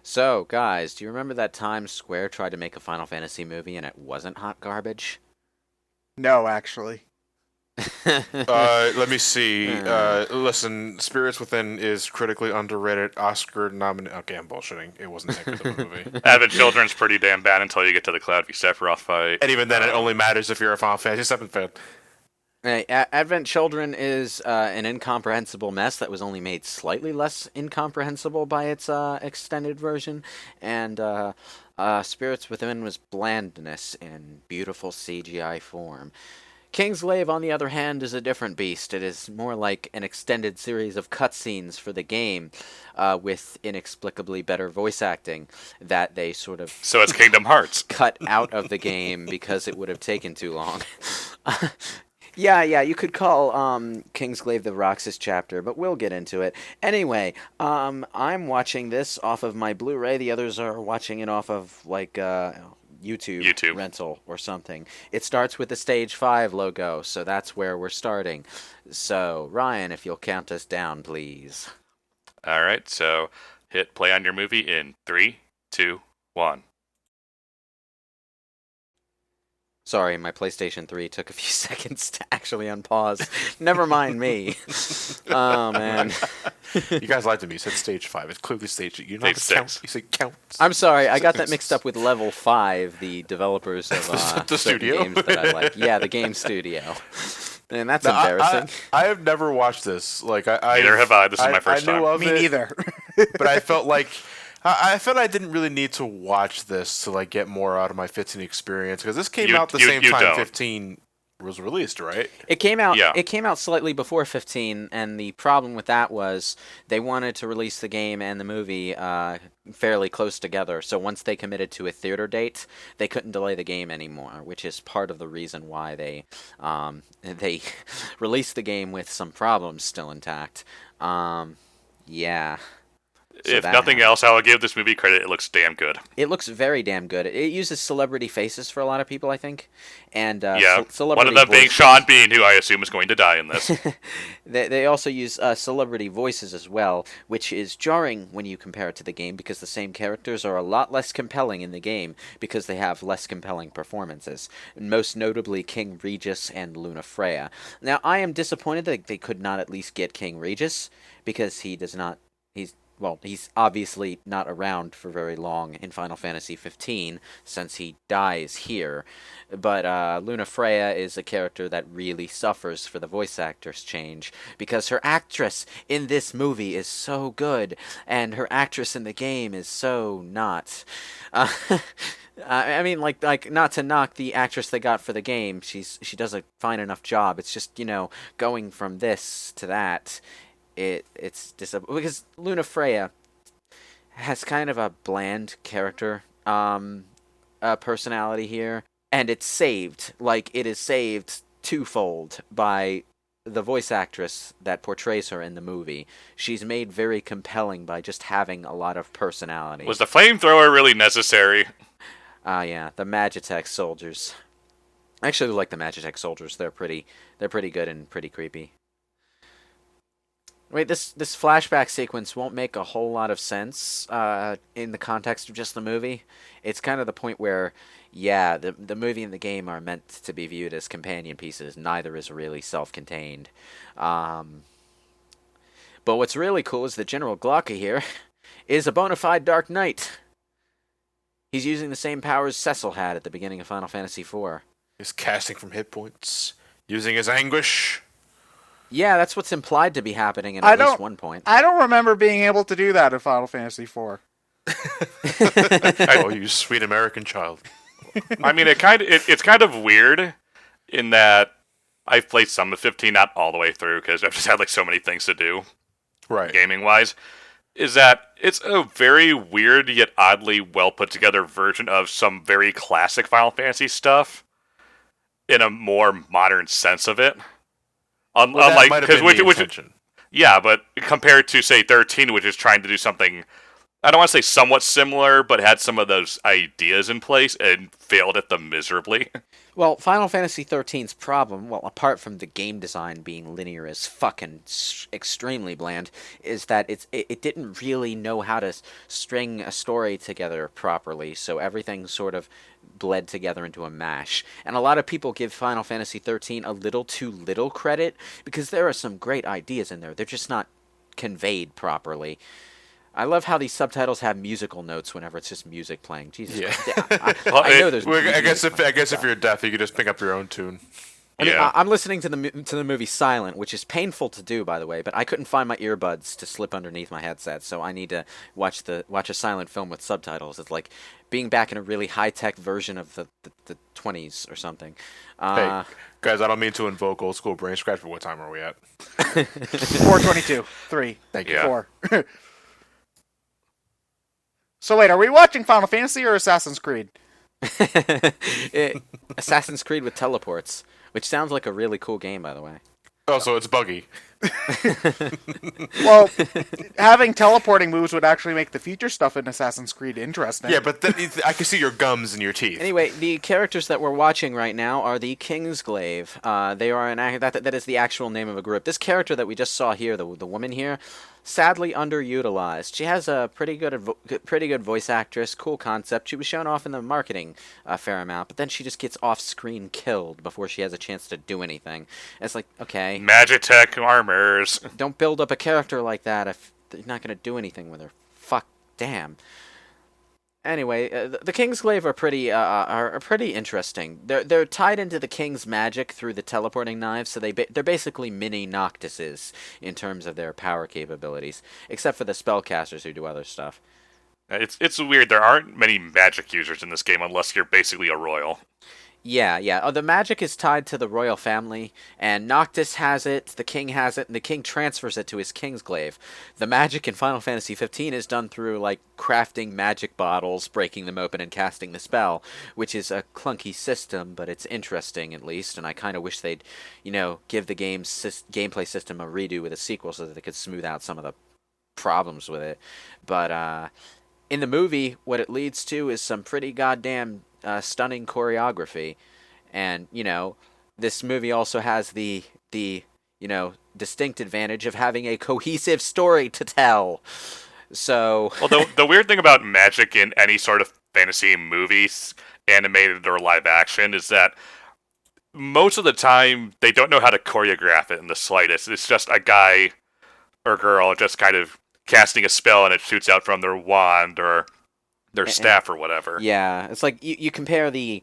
So, guys, do you remember that time Square tried to make a Final Fantasy movie and it wasn't hot garbage? No, actually. Let me see. Uh, Listen, Spirits Within is critically underrated, Oscar nominated. Okay, I'm bullshitting. It wasn't that good of a movie. Advent Children's pretty damn bad until you get to the Cloud v Sephiroth fight. And even then, it only matters if you're a Final Fantasy VII fan. Hey, Advent Children is an incomprehensible mess that was only made slightly less incomprehensible by its extended version, and Spirits Within was blandness in beautiful CGI form. Kingsglaive, on the other hand, is a different beast. It is more like an extended series of cutscenes for the game, with inexplicably better voice acting that they sort of So it's Kingdom Hearts. cut out of the game because it would have taken too long. Yeah, you could call Kingsglaive the Roxas chapter, but we'll get into it. Anyway, I'm watching this off of my Blu-ray. The others are watching it off of, like, YouTube rental or something. It starts with the Stage 5 logo, so that's where we're starting. So, Ryan, if you'll count us down, please. Alright, so hit play on your movie in 3, 2, 1. Sorry, my PlayStation 3 took a few seconds to actually unpause. Never mind me. Oh, man. You guys lied to me. You said stage 5. It's clearly stage. You're not Stage count. 6. You said count. I'm sorry, I got that mixed up with Level 5, the developers of The certain studio? games that I like. Yeah, the game studio. And that's Now, embarrassing. I have never watched this. Like Neither have I. This is my first I knew time. of Me it, neither. but I felt like I felt I didn't really need to watch this to like get more out of my 15 experience because this came out the same time don't. 15 was released, right? It came out. Yeah. It came out slightly before 15, and the problem with that was they wanted to release the game and the movie fairly close together. So once they committed to a theater date, they couldn't delay the game anymore, which is part of the reason why they released the game with some problems still intact. Yeah. So If that nothing happened. else, I will give this movie credit. It looks damn good. It looks very damn good. It uses celebrity faces for a lot of people, I think, and Yeah, celebrity one of them being voices. Sean Bean, who I assume is going to die in this. They also use celebrity voices as well, which is jarring when you compare it to the game because the same characters are a lot less compelling in the game because they have less compelling performances. Most notably, King Regis and Luna Freya. Now, I am disappointed that they could not at least get King Regis because he does not. He's obviously not around for very long in Final Fantasy 15 since he dies here. But Luna Freya is a character that really suffers for the voice actor's change because her actress in this movie is so good and her actress in the game is so not. I mean, like not to knock the actress they got for the game. She does a fine enough job. It's just going from this to that. It's because Luna Freya has kind of a bland character personality here, and it's saved. Like, it is saved twofold by the voice actress that portrays her in the movie. She's made very compelling by just having a lot of personality. Was the flamethrower really necessary? Yeah, the Magitech soldiers. I actually like the Magitech soldiers. They're pretty good and pretty creepy. Wait, this flashback sequence won't make a whole lot of sense in the context of just the movie. It's kind of the point where, yeah, the movie and the game are meant to be viewed as companion pieces. Neither is really self-contained. But what's really cool is that General Glocka here is a bona fide Dark Knight. He's using the same powers Cecil had at the beginning of Final Fantasy IV. He's casting from hit points, using his anguish. Yeah, that's what's implied to be happening at least one point. I don't remember being able to do that in Final Fantasy IV. Oh, you sweet American child. I mean, it's kind of weird in that I've played some of 15, not all the way through, because I've just had like so many things to do, Right. gaming-wise, is that it's a very weird yet oddly well put together version of some very classic Final Fantasy stuff in a more modern sense of it. Well, that might Unlike, have been the which intention. yeah, but compared to say 13, which is trying to do something I don't want to say somewhat similar, but had some of those ideas in place and failed at them miserably. Well, Final Fantasy XIII's problem, well, apart from the game design being linear as fucking extremely bland, is that it didn't really know how to string a story together properly, so everything sort of bled together into a mash. And a lot of people give Final Fantasy XIII a little too little credit, because there are some great ideas in there. They're just not conveyed properly. I love how these subtitles have musical notes whenever it's just music playing. Jesus Yeah. Christ. Well, I know there's I guess music if you're deaf, you could just pick up your own tune. I mean, Yeah. I'm listening to the movie Silent, which is painful to do, by the way. But I couldn't find my earbuds to slip underneath my headset, so I need to watch a silent film with subtitles. It's like being back in a really high tech version of the 20s or something. Hey, guys, I don't mean to invoke old school BrainScratch, but what time are we at? 4:22. 3. Thank you. Yeah. 4. So wait, are we watching Final Fantasy or Assassin's Creed? Assassin's Creed with teleports, which sounds like a really cool game, by the way. Oh, so it's buggy. Well, having teleporting moves would actually make the future stuff in Assassin's Creed interesting. Yeah, but I can see your gums and your teeth. Anyway, the characters that we're watching right now are the Kingsglaive. They are that is the actual name of a group. This character that we just saw here, the woman here, sadly underutilized. She has a pretty good voice actress, cool concept. She was shown off in the marketing a fair amount, but then she just gets off-screen killed before she has a chance to do anything. It's like, okay, Magitech armors. don't build up a character like that if you're not going to do anything with her. Fuck, damn. Anyway, the Kingsglaive are pretty interesting. They're tied into the King's magic through the teleporting knives, so they're basically mini Noctises in terms of their power capabilities, except for the spellcasters who do other stuff. It's weird. There aren't many magic users in this game unless you're basically a royal. Yeah. Oh, the magic is tied to the royal family, and Noctis has it, the king has it, and the king transfers it to his Kingsglaive. The magic in Final Fantasy 15 is done through, like, crafting magic bottles, breaking them open, and casting the spell, which is a clunky system, but it's interesting, at least, and I kind of wish they'd, give the game's gameplay system a redo with a sequel so that they could smooth out some of the problems with it. But, in the movie, what it leads to is some pretty goddamn stunning choreography, and this movie also has the distinct advantage of having a cohesive story to tell. So, Well, the weird thing about magic in any sort of fantasy movies, animated or live action, is that most of the time they don't know how to choreograph it in the slightest. It's just a guy or girl just kind of casting a spell and it shoots out from their wand or their staff or whatever. yeah, it's like you compare the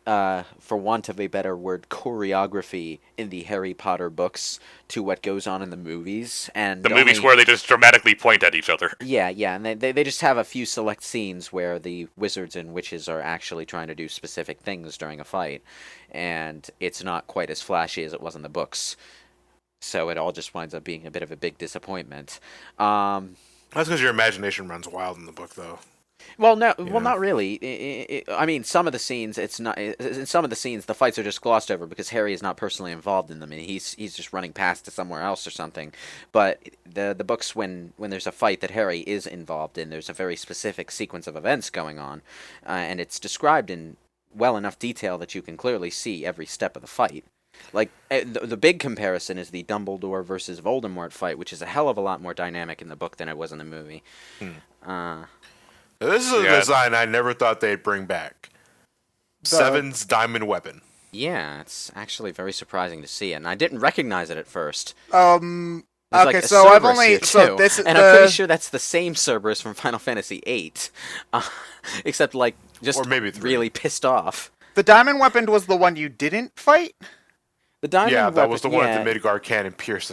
for want of a better word, choreography in the Harry Potter books to what goes on in the movies, and The movies where they just dramatically point at each other. Yeah, and they just have a few select scenes where the wizards and witches are actually trying to do specific things during a fight, and it's not quite as flashy as it was in the books. So it all just winds up being a bit of a big disappointment. That's because your imagination runs wild in the book, though. Well, no, not really. I mean, some of the scenes, it's not. In some of the scenes, the fights are just glossed over because Harry is not personally involved in them, and he's just running past to somewhere else or something. But the books, when there's a fight that Harry is involved in, there's a very specific sequence of events going on, and it's described in well enough detail that you can clearly see every step of the fight. Like, the big comparison is the Dumbledore versus Voldemort fight, which is a hell of a lot more dynamic in the book than it was in the movie. This is a design I never thought they'd bring back. Seven's diamond weapon. Yeah, it's actually very surprising to see, and I didn't recognize it at first. Okay, There's a so I've Cerberus only here, so too, this is and I'm pretty sure that's the same Cerberus from Final Fantasy VIII, except like just Or maybe 3. really pissed off. the diamond weapon was the one you didn't fight. The diamond Yeah, weapon, that was the one yeah. at the Midgard cannon pierced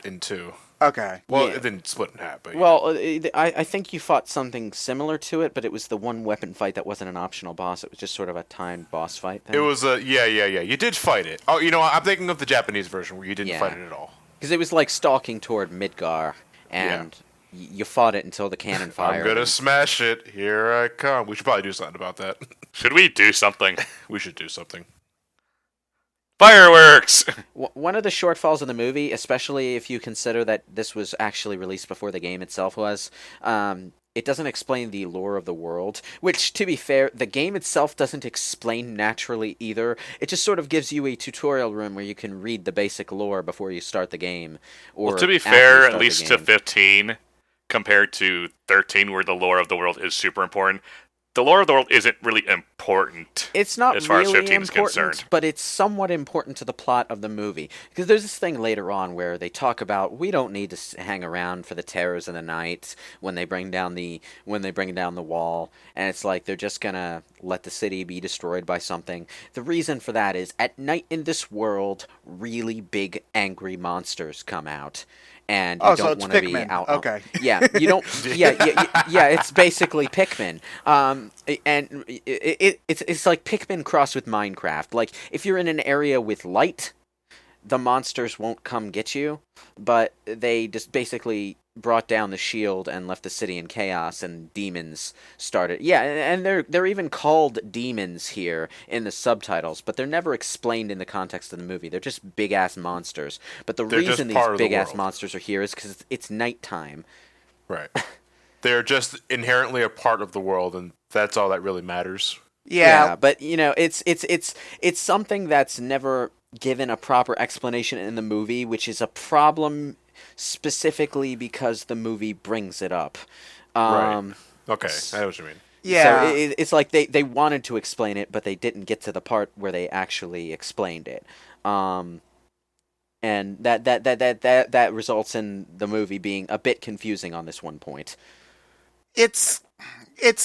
in two. Okay. Well, Yeah. it didn't split in half, but yeah. Well, I think you fought something similar to it, but it was the one weapon fight that wasn't an optional boss. It was just sort of a timed boss fight thing. It was yeah. You did fight it. Oh, I'm thinking of the Japanese version where you didn't fight it at all. Because it was like stalking toward Midgar, and you fought it until the cannon fired. I'm gonna smash it. Here I come. We should probably do something about that. Should we do something? We should do something. Fireworks! One of the shortfalls of the movie, especially if you consider that this was actually released before the game itself was, it doesn't explain the lore of the world, which, to be fair, the game itself doesn't explain naturally either. It just sort of gives you a tutorial room where you can read the basic lore before you start the game. Or Well, to be after you fair, start at the least to game. 15, compared to 13, where the lore of the world is super important, the lore of the world isn't really important It's not as far as really 15 is important, concerned. but it's somewhat important to the plot of the movie. Because there's this thing later on where they talk about we don't need to hang around for the terrors of the night when they bring down the wall, and it's like they're just gonna let the city be destroyed by something. The reason for that is at night in this world, really big angry monsters come out. And you Oh, so don't it's want to be Pikmin. out. Okay. Yeah, you don't. Yeah. It's basically Pikmin. And it's like Pikmin crossed with Minecraft. Like if you're in an area with light, the monsters won't come get you, but they just basically brought down the shield and left the city in chaos, and demons started. Yeah, and they're even called demons here in the subtitles, but they're never explained in the context of the movie. They're just big ass monsters. But the They're just reason these part of the big ass world. monsters are here is because it's nighttime. Right. They're just inherently a part of the world, and that's all that really matters. Yeah. But it's something that's never given a proper explanation in the movie, which is a problem specifically because the movie brings it up. Right. Okay, I know what you mean. Yeah. So it's like they wanted to explain it, but they didn't get to the part where they actually explained it. And that results in the movie being a bit confusing on this one point. It's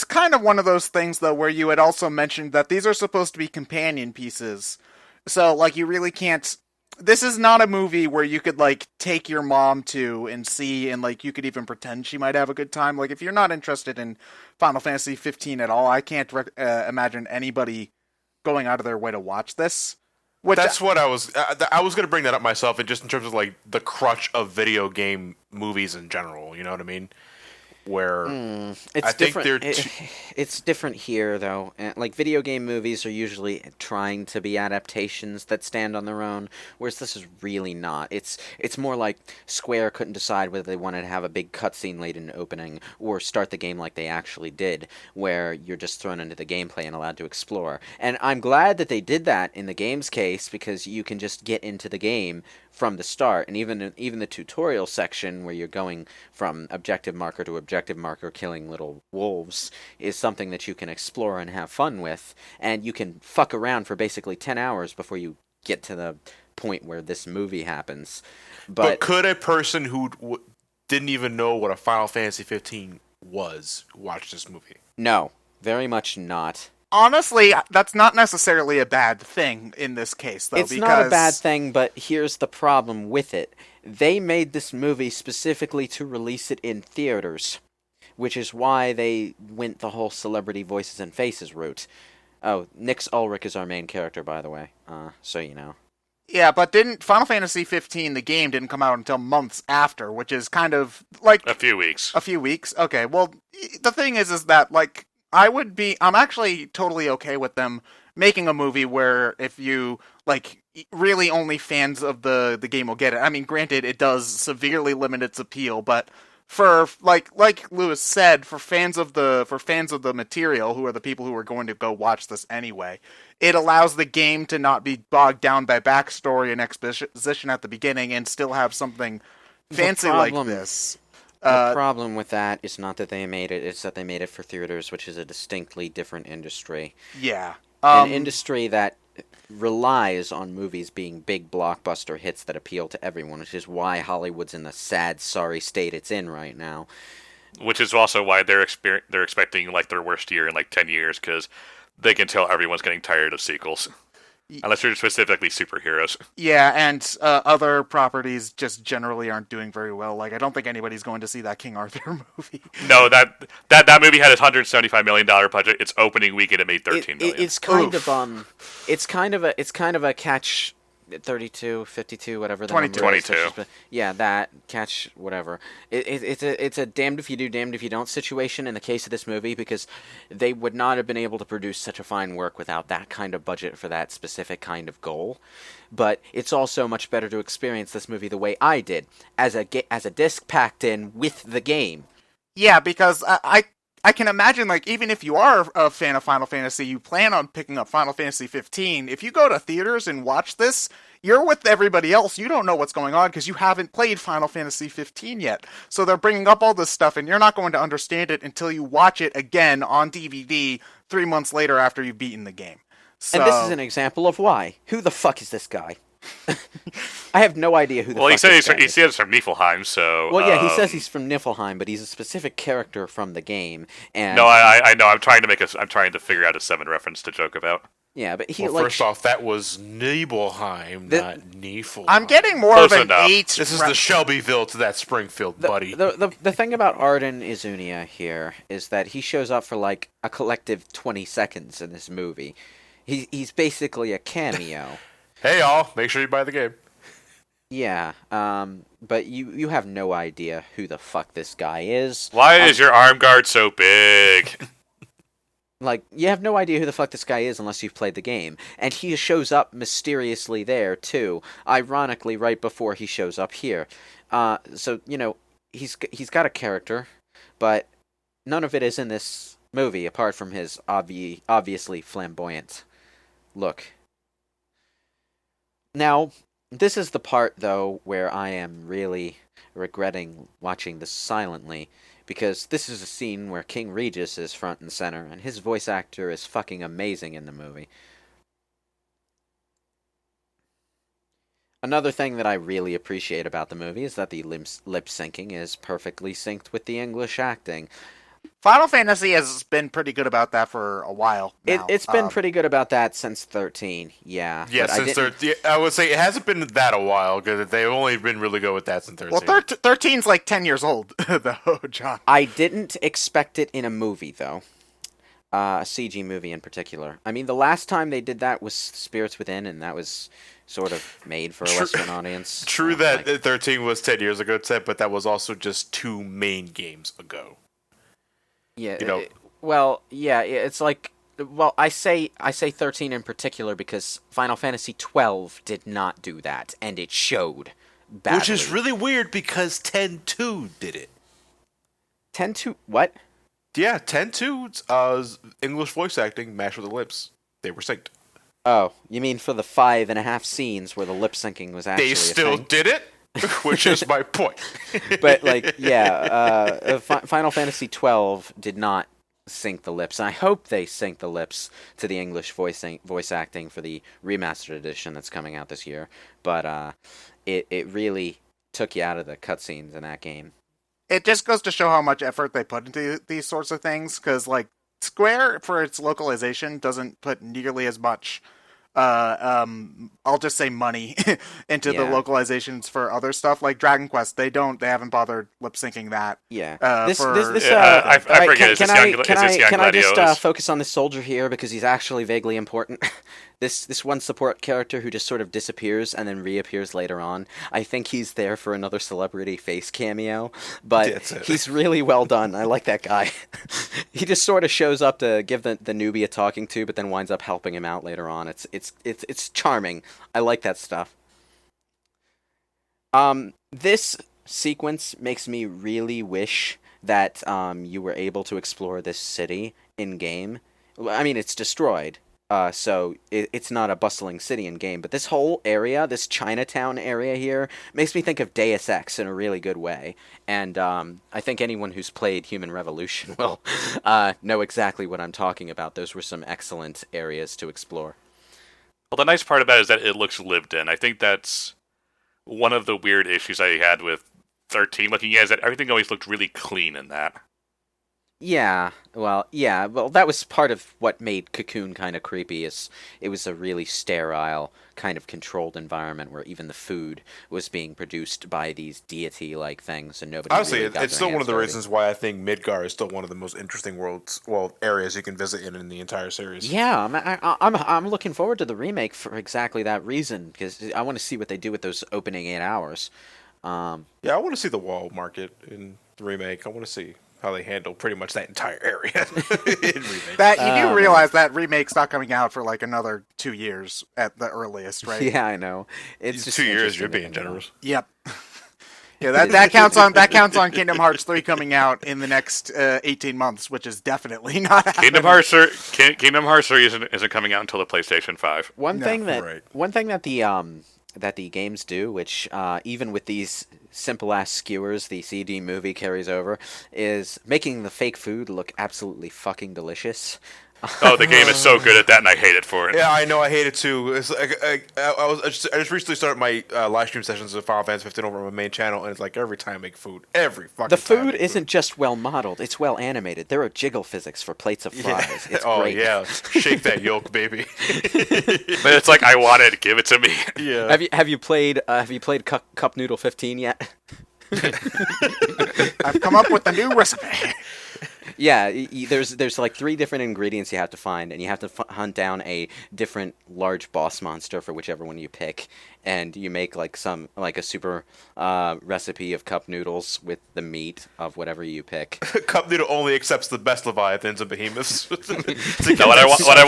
kind of one of those things, though, where you had also mentioned that these are supposed to be companion pieces. So, like, you really can't... This is not a movie where you could, like, take your mom to and see, and, like, you could even pretend she might have a good time. Like, if you're not interested in Final Fantasy 15 at all, I can't imagine anybody going out of their way to watch this. Which, That's what I was going to bring that up myself, and just in terms of like the crutch of video game movies in general. You know what I mean? Where It's I think different. they're It's different here, though. Like video game movies are usually trying to be adaptations that stand on their own, whereas this is really not. It's more like Square couldn't decide whether they wanted to have a big cutscene late in the opening or start the game like they actually did, where you're just thrown into the gameplay and allowed to explore. And I'm glad that they did that in the game's case, because you can just get into the game from the start, and even the tutorial section where you're going from objective marker to objective marker killing little wolves is something that you can explore and have fun with, and you can fuck around for basically 10 hours before you get to the point where this movie happens. But could a person who didn't even know what a Final Fantasy 15 was watch this movie? No, very much not. honestly, that's not necessarily a bad thing in this case, though. It's because... not a bad thing, but here's the problem with it. They made this movie specifically to release it in theaters, which is why they went the whole celebrity voices and faces route. Oh, Nix Ulrich is our main character, by the way, so you know. Yeah, but didn't Final Fantasy 15, the game, didn't come out until months after, which is kind of like... A few weeks. A few weeks? Okay, well, the thing is that, like, I'm actually totally okay with them making a movie where if you, like, really only fans of the game will get it. I mean, granted, it does severely limit its appeal, but for, like Lewis said, for fans of the material, who are the people who are going to go watch this anyway, it allows the game to not be bogged down by backstory and exposition at the beginning and still have something fancy like this. The problem with that is not that they made it, it's that they made it for theaters, which is a distinctly different industry. Yeah. An industry that relies on movies being big blockbuster hits that appeal to everyone, which is why Hollywood's in the sad, sorry state it's in right now. Which is also why they're expecting like their worst year in like 10 years, because they can tell everyone's getting tired of sequels. Unless you're specifically superheroes. Yeah, and other properties just generally aren't doing very well. Like, I don't think anybody's going to see that King Arthur movie. No, that movie had a $175 million budget. Its opening weekend it made $13 million. It's kind of it's kind of a catch 32, 52, whatever the 22. number is. 22. Yeah, that catch whatever. It's a damned if you do, damned if you don't situation in the case of this movie, because they would not have been able to produce such a fine work without that kind of budget for that specific kind of goal. But it's also much better to experience this movie the way I did, as a disc packed in with the game. Yeah, because I can imagine, like, even if you are a fan of Final Fantasy, you plan on picking up Final Fantasy 15. If you go to theaters and watch this, you're with everybody else. You don't know what's going on because you haven't played Final Fantasy 15 yet. So they're bringing up all this stuff, and you're not going to understand it until you watch it again on DVD 3 months later after you've beaten the game. So, And this is an example of why. Who the fuck is this guy? I have no idea who the Well, fuck he said this guy he is. said it's from Niflheim, so. Well, yeah, he says he's from Niflheim, but he's a specific character from the game. And No, I know. I'm trying to figure out a 7 reference to joke about. yeah, but he Well, first off, that was Nibelheim, not Niflheim. I'm getting more Close of an enough. 8. This is the Shelbyville to that Springfield, buddy. the thing about Arden Izunia here is that he shows up for like a collective 20 seconds in this movie. He's basically a cameo. Hey, y'all, make sure you buy the game. Yeah, but you have no idea who the fuck this guy is. Why is your arm guard so big? Like, you have no idea who the fuck this guy is unless you've played the game. And he shows up mysteriously there, too. Ironically, right before he shows up here. So, you know, he's got a character, but none of it is in this movie, apart from his obviously flamboyant look. Now, this is the part, though, where I am really regretting watching this silently, because this is a scene where King Regis is front and center, and his voice actor is fucking amazing in the movie. Another thing that I really appreciate about the movie is that the lip syncing is perfectly synced with the English acting. Final Fantasy has been pretty good about that for a while now. It's been pretty good about that since 13, yeah. Yeah, I would say it hasn't been that a while, because they've only been really good with that since 13. Well, 13's like 10 years old, though, John. I didn't expect it in a movie, though. A CG movie in particular. I mean, the last time they did that was Spirits Within, and that was sort of made for a Western audience. True that 13 was 10 years ago, Ted, but that was also just 2 main games ago. Yeah, You know. it's like, well, I say 13 in particular because Final Fantasy 12 did not do that, and it showed badly. Which is really weird because 10-2 did it. 10-2, what? Yeah, 10-2's English voice acting matched with the lips. They were synced. Oh, you mean for the 5.5 scenes where the lip syncing was actually They a still thing? did it, which is my point. But, like, yeah, Final Fantasy 12 did not sync the lips. And I hope they sync the lips to the English voice acting for the remastered edition that's coming out this year. But it really took you out of the cutscenes in that game. It just goes to show how much effort they put into these sorts of things, because, like, Square, for its localization, doesn't put nearly as much, I'll just say money, into the localizations for other stuff. Like Dragon Quest, they haven't bothered lip syncing that. Yeah. I forget. Can I just Gladiolus? focus on this soldier here because he's actually vaguely important? This one support character who just sort of disappears and then reappears later on. I think he's there for another celebrity face cameo, but he's really well done. I like that guy. He just sort of shows up to give the newbie a talking to, but then winds up helping him out later on. It's charming. I like that stuff. This sequence makes me really wish that you were able to explore this city in game. I mean, it's destroyed. So it's not a bustling city in game, but this whole area, this Chinatown area here, makes me think of Deus Ex in a really good way. And I think anyone who's played Human Revolution will know exactly what I'm talking about. Those were some excellent areas to explore. Well, the nice part about it is that it looks lived in. I think that's one of the weird issues I had with 13 looking at, is that everything always looked really clean in that. Yeah, well, that was part of what made Cocoon kind of creepy. Is it was a really sterile, kind of controlled environment where even the food was being produced by these deity-like things, and nobody. Honestly, really got it's their still one of hands the dirty. reasons why I think Midgar is still one of the most interesting areas you can visit in the entire series. Yeah, I'm looking forward to the remake for exactly that reason, because I want to see what they do with those opening 8 hours. Yeah, I want to see the wall market in the remake. I want to see how they handle pretty much that entire area in remake. That you do realize that remake's not coming out for like another 2 years at the earliest, right? Yeah, I know. It's just 2 years. interesting You're to being think about. generous. Yep. Yeah, that counts on Kingdom Hearts 3 coming out in the next 18 months, which is definitely not happening. Kingdom Hearts 3 isn't coming out until the PlayStation 5. One No, thing right. that the games do, which even with these simple ass skewers the CD movie carries over, is making the fake food look absolutely fucking delicious. Oh, the game is so good at that, and I hate it for it. Yeah, I know. I hate it too. It's like I just recently started my live stream sessions of Final Fantasy 15 over on my main channel, and it's like every time I make food, every fucking The time I food make isn't just well modeled; it's well animated. There are jiggle physics for plates of fries. It's oh great. yeah, shake that yolk, baby. But it's like, I want it, give it to me. Yeah. Have you played Cup Noodle 15 yet? I've come up with a new recipe. Yeah, there's like 3 different ingredients you have to find, and you have to hunt down a different large boss monster for whichever one you pick, and you make like a super recipe of cup noodles with the meat of whatever you pick. Cup Noodle only accepts the best leviathans and behemoths. No, what I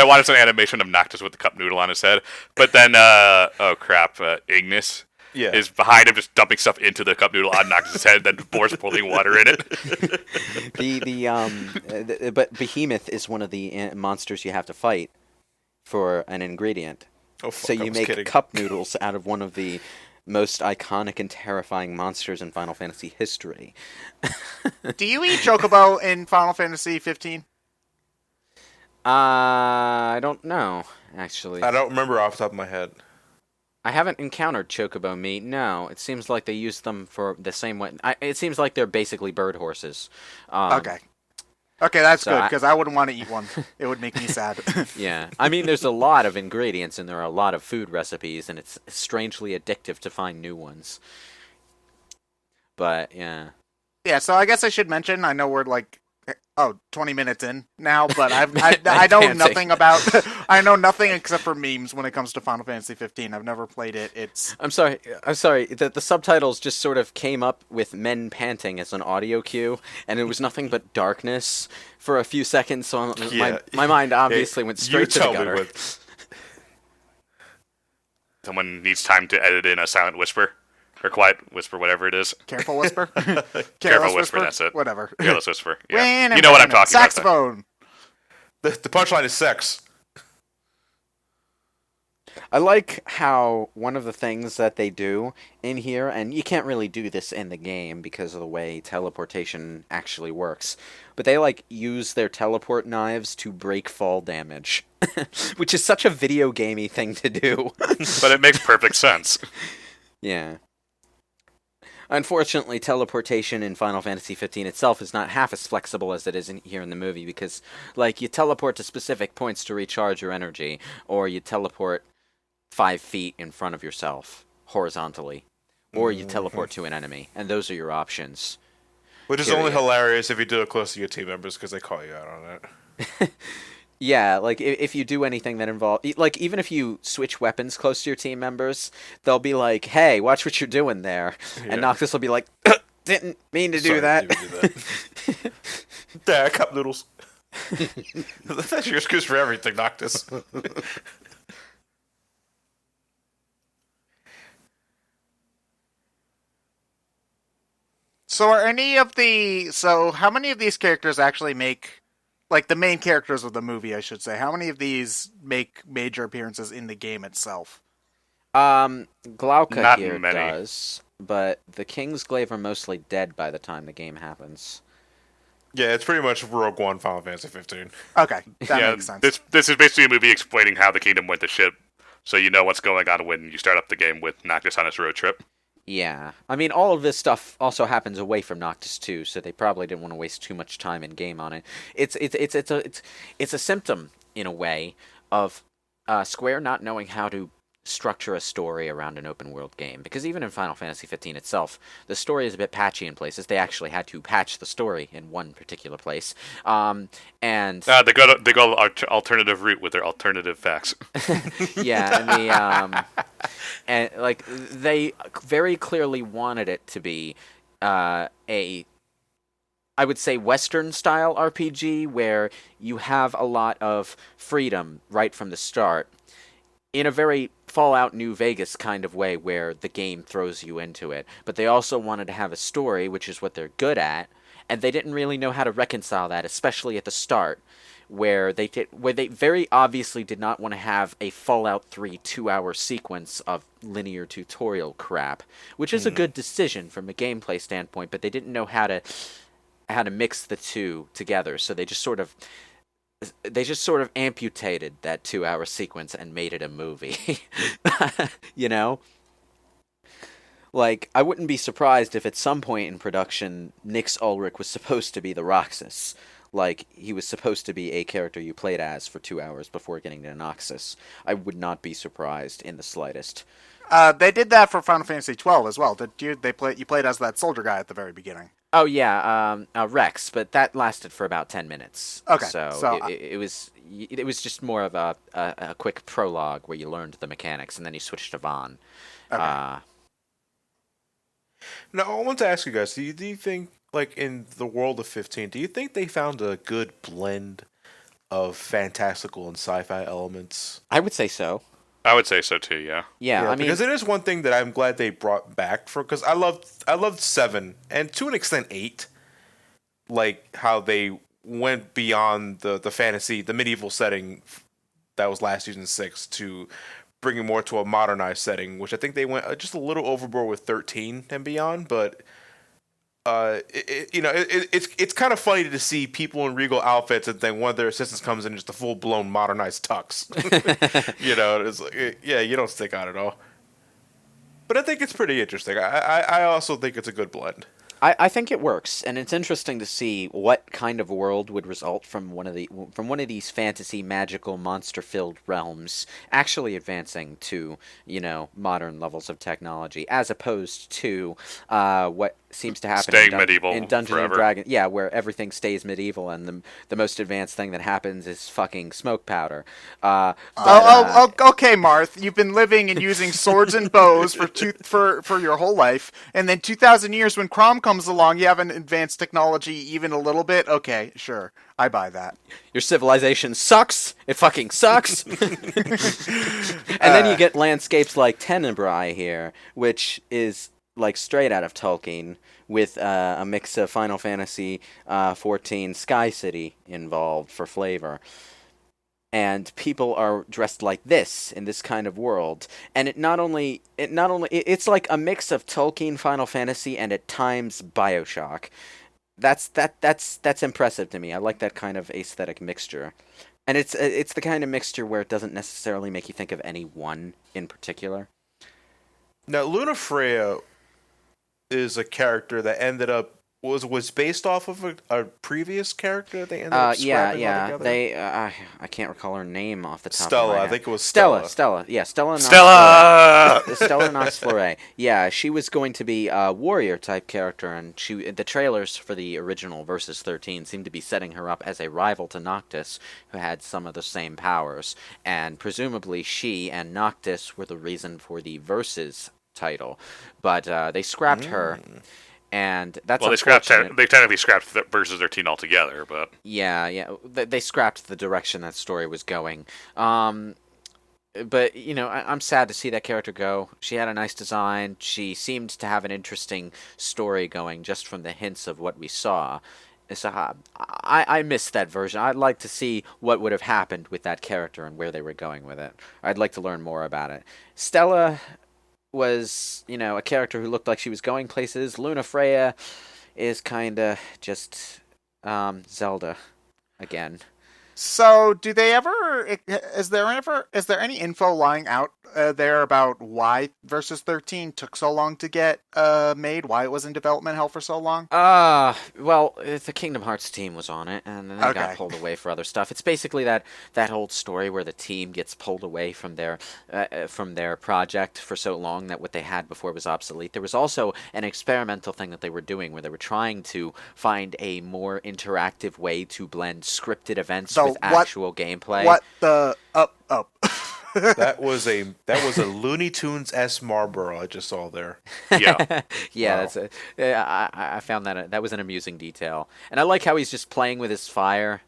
want is an animation of Noctis with the cup noodle on his head. But then, oh crap, Ignis Yeah. is behind him, just dumping stuff into the cup noodle on Noctis' head, then pours boiling water in it. But Behemoth is one of the monsters you have to fight for an ingredient. Oh, So fuck, I you was make kidding. cup noodles out of one of the most iconic and terrifying monsters in Final Fantasy history. Do you eat chocobo in Final Fantasy 15? I don't know, actually. I don't remember off the top of my head. I haven't encountered chocobo meat. No, it seems like they use them for the same way. It seems like they're basically bird horses. Okay. Okay, that's so good, because I wouldn't want to eat one. It would make me sad. Yeah, I mean, there's a lot of ingredients and there are a lot of food recipes, and it's strangely addictive to find new ones. But yeah, Yeah, so I guess I should mention, I know we're like, 20 minutes in now, but I know nothing about, I know nothing except for memes when it comes to Final Fantasy 15. I've never played it. It's, I'm sorry. The subtitles just sort of came up with men panting as an audio cue, and it was nothing but darkness for a few seconds. So Yeah. my mind obviously went straight to the tell me gutter. what- Someone needs time to edit in a silent whisper. Or quiet whisper, whatever it is. careful whisper? Careful whisper, that's it. Whatever. Careless whisper. Win Yeah. and You know what I'm win. talking about. Saxophone. The punchline is sex. I like how one of the things that they do in here, and you can't really do this in the game because of the way teleportation actually works, but they like use their teleport knives to break fall damage, which is such a video gamey thing to do. But it makes perfect sense. Yeah. Unfortunately, teleportation in Final Fantasy 15 itself is not half as flexible as it is here in the movie, because, like, you teleport to specific points to recharge your energy, or you teleport 5 feet in front of yourself, horizontally, or you teleport to an enemy, and those are your options. Which is only hilarious if you do it close to your team members because they call you out on it. Yeah, like, if you do anything that involves... Like, even if you switch weapons close to your team members, they'll be like, hey, watch what you're doing there. Yeah. And Noctis will be like, didn't mean to do Sorry, that. didn't do that. Yeah, cup noodles. That's your excuse for everything, Noctis. So how many of these characters actually make, like the main characters of the movie, I should say, how many of these make major appearances in the game itself? Glauca Not here many. does, but the Kingsglaive are mostly dead by the time the game happens. Yeah, it's pretty much Rogue One Final Fantasy 15. Okay, that Yeah, makes sense. this is basically a movie explaining how the kingdom went to shit, so you know what's going on when you start up the game with Noctis on his road trip. Yeah, I mean, all of this stuff also happens away from Noctis too, so they probably didn't want to waste too much time in game on it. It's a symptom in a way of Square not knowing how to structure a story around an open world game, because even in Final Fantasy 15 itself, the story is a bit patchy in places. They actually had to patch the story in one particular place, and They go alternative route with their alternative facts. yeah, and the and like they very clearly wanted it to be I would say Western style RPG where you have a lot of freedom right from the start in a very Fallout New Vegas kind of way where the game throws you into it. But they also wanted to have a story, which is what they're good at, and they didn't really know how to reconcile that, especially at the start, where they very obviously did not want to have a Fallout 3 2-hour sequence of linear tutorial crap, which is a good decision from a gameplay standpoint, but they didn't know how to mix the two together. So they just sort of amputated that 2-hour sequence and made it a movie. You know? Like, I wouldn't be surprised if at some point in production, Nix Ulrich was supposed to be the Roxas. Like, he was supposed to be a character you played as for 2 hours before getting to Noxus. I would not be surprised in the slightest. They did that for Final Fantasy 12 as well. Did you? You played as that soldier guy at the very beginning. Oh yeah, Rex, but that lasted for about 10 minutes. Okay, so it was just more of a quick prologue where you learned the mechanics and then you switched to Vaughn. Okay. Now, I want to ask you guys: do you think, like in the world of 15, do you think they found a good blend of fantastical and sci-fi elements? I would say so. I would say so too. Yeah. Yeah, I mean, because it is one thing that I'm glad they brought back because I loved 7 and to an extent 8, like how they went beyond the fantasy, the medieval setting that was last used in 6 to bringing more to a modernized setting, which I think they went just a little overboard with 13 and beyond, but. It's kind of funny to see people in regal outfits and then one of their assistants comes in just a full blown modernized tux. It's like, yeah, you don't stick out at all. But I think it's pretty interesting. I also think it's a good blend. I think it works, and it's interesting to see what kind of world would result from one of these fantasy, magical, monster-filled realms actually advancing to, modern levels of technology, as opposed to what seems to happen medieval in Dungeons forever. and Dragons. Yeah, where everything stays medieval, and the most advanced thing that happens is fucking smoke powder. Okay, Marth, you've been living and using swords and bows for your whole life, and then 2,000 years when Crom comes along, you haven't advanced technology even a little bit? Okay, sure. I buy that. Your civilization sucks. It fucking sucks. And then you get landscapes like Tenebrae here, which is like straight out of Tolkien, with a mix of Final Fantasy 14 Sky City involved for flavor. And people are dressed like this in this kind of world, and it's like a mix of Tolkien, Final Fantasy, and at times Bioshock. That's impressive to me. I like that kind of aesthetic mixture, and it's the kind of mixture where it doesn't necessarily make you think of any one in particular. Now, Luna Freya is a character that ended up was based off of a previous character they ended up scrapping altogether? They I can't recall her name off the top Stella, of my head. I think it was Stella. Stella. Yeah, Stella Nox Fleury. Yeah, she was going to be a warrior type character, and the trailers for the original Versus 13 seemed to be setting her up as a rival to Noctis, who had some of the same powers, and presumably she and Noctis were the reason for the Versus title, but they scrapped her. And that's they technically scrapped Versus 13 altogether, but yeah, they scrapped the direction that story was going. But I'm sad to see that character go. She had a nice design. She seemed to have an interesting story going just from the hints of what we saw. So I missed that version. I'd like to see what would have happened with that character and where they were going with it. I'd like to learn more about it. Stella was, a character who looked like she was going places. Luna Freya is kind of just Zelda again. So, do they ever? Is there any info lying out there about why Versus 13 took so long to get made? Why it was in development hell for so long? Well, the Kingdom Hearts team was on it, and then they got pulled away for other stuff. It's basically that old story where the team gets pulled away from their project for so long that what they had before was obsolete. There was also an experimental thing that they were doing where they were trying to find a more interactive way to blend scripted events with actual gameplay. What the That was a Looney Tunes S Marlboro I just saw there. Yeah. Yeah, wow. I found that was an amusing detail, and I like how he's just playing with his fire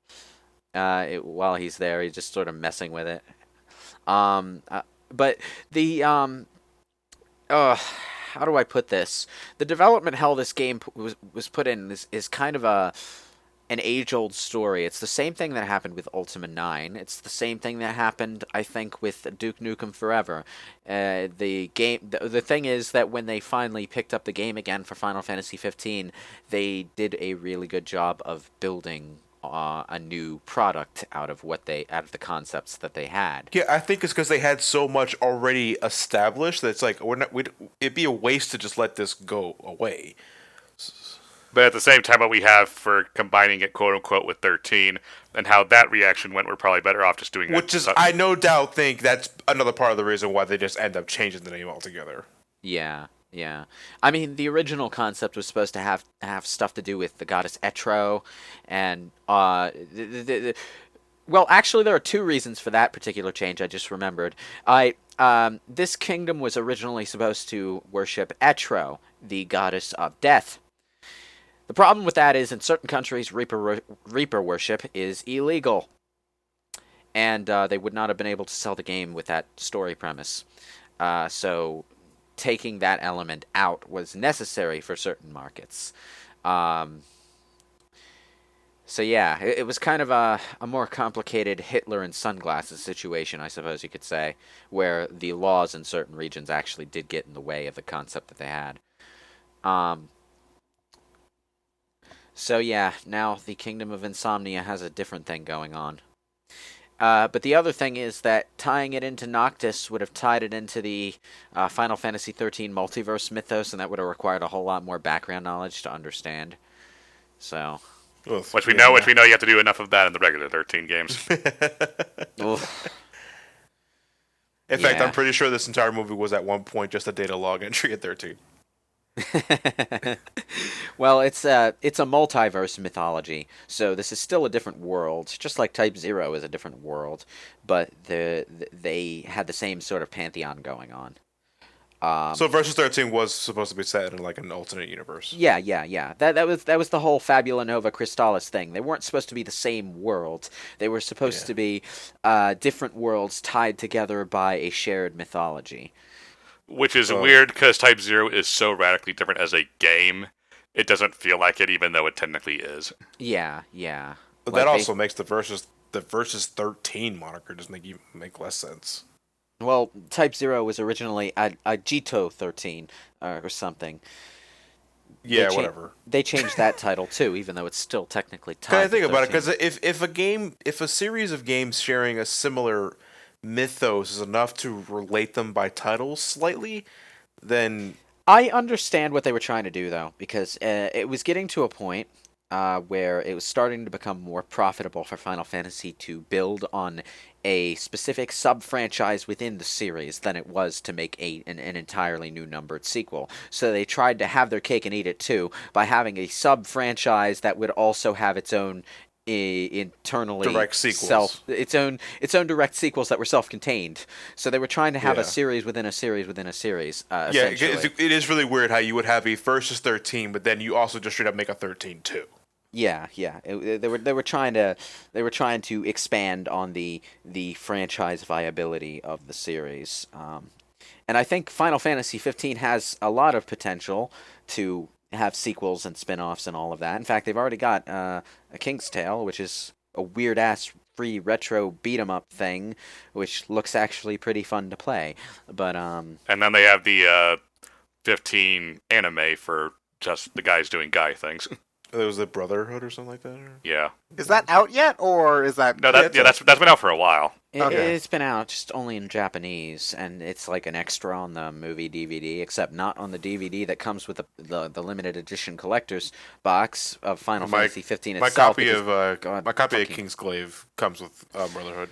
while he's there. He's just sort of messing with it. But the how do I put this? The development hell this game was put in is kind of an age-old story. It's the same thing that happened with Ultima 9. It's the same thing that happened, I think, with Duke Nukem Forever. The thing is that when they finally picked up the game again for Final Fantasy 15, they did a really good job of building a new product out of the concepts that they had. Yeah, I think it's because they had so much already established that it's like it'd be a waste to just let this go away. But at the same time, what we have for combining it, quote unquote, with 13, and how that reaction went, we're probably better off just doing Which is, I no doubt think that's another part of the reason why they just end up changing the name altogether. Yeah, yeah. I mean, the original concept was supposed to have stuff to do with the goddess Etro, and well, actually, there are two reasons for that particular change. I just remembered. This kingdom was originally supposed to worship Etro, the goddess of death. The problem with that is, in certain countries, Reaper worship is illegal, and they would not have been able to sell the game with that story premise. So taking that element out was necessary for certain markets. So yeah, it was kind of a more complicated Hitler and sunglasses situation, I suppose you could say, where the laws in certain regions actually did get in the way of the concept that they had. So yeah, now the Kingdom of Insomnia has a different thing going on. But the other thing is that tying it into Noctis would have tied it into the Final Fantasy XIII multiverse mythos, and that would have required a whole lot more background knowledge to understand. So, which we know you have to do enough of that in the regular 13 games. In fact, I'm pretty sure this entire movie was at one point just a data log entry at 13. Well, it's a multiverse mythology, so this is still a different world, just like Type 0 is a different world, but they had the same sort of pantheon going on. So Versus 13 was supposed to be set in like an alternate universe. Yeah. That was the whole Fabula Nova Crystallis thing. They weren't supposed to be the same world. They were supposed to be different worlds tied together by a shared mythology. Which is weird because Type 0 is so radically different as a game, it doesn't feel like it, even though it technically is. Yeah. But that also makes the Versus 13 moniker just make less sense. Well, Type 0 was originally a Jito 13 or something. Yeah, whatever. They changed that title too, even though it's still technically tied. Can I think about it? Because if a series of games sharing a similar mythos is enough to relate them by titles slightly, then I understand what they were trying to do, though, because it was getting to a point where it was starting to become more profitable for Final Fantasy to build on a specific sub-franchise within the series than it was to make an entirely new numbered sequel. So they tried to have their cake and eat it too by having a sub-franchise that would also have its own internally direct sequels. its own direct sequels that were self-contained. So they were trying to have a series within a series within a series. It is really weird how you would have a Versus 13, but then you also just straight up make a 13 too. Yeah. They were trying to expand on the franchise viability of the series, and I think Final Fantasy 15 has a lot of potential to have sequels and spin-offs and all of that. In fact, they've already got a King's Tale, which is a weird-ass free retro beat-em-up thing, which looks actually pretty fun to play. But and then they have the 15 anime for just the guys doing guy things. There was the Brotherhood or something like that? Or? Yeah. Is that out yet, or is that... No, that's been out for a while. It's been out, just only in Japanese, and it's like an extra on the movie DVD, except not on the DVD that comes with the limited edition collector's box of Final Fantasy 15 itself. My copy of Kingsglaive comes with Brotherhood.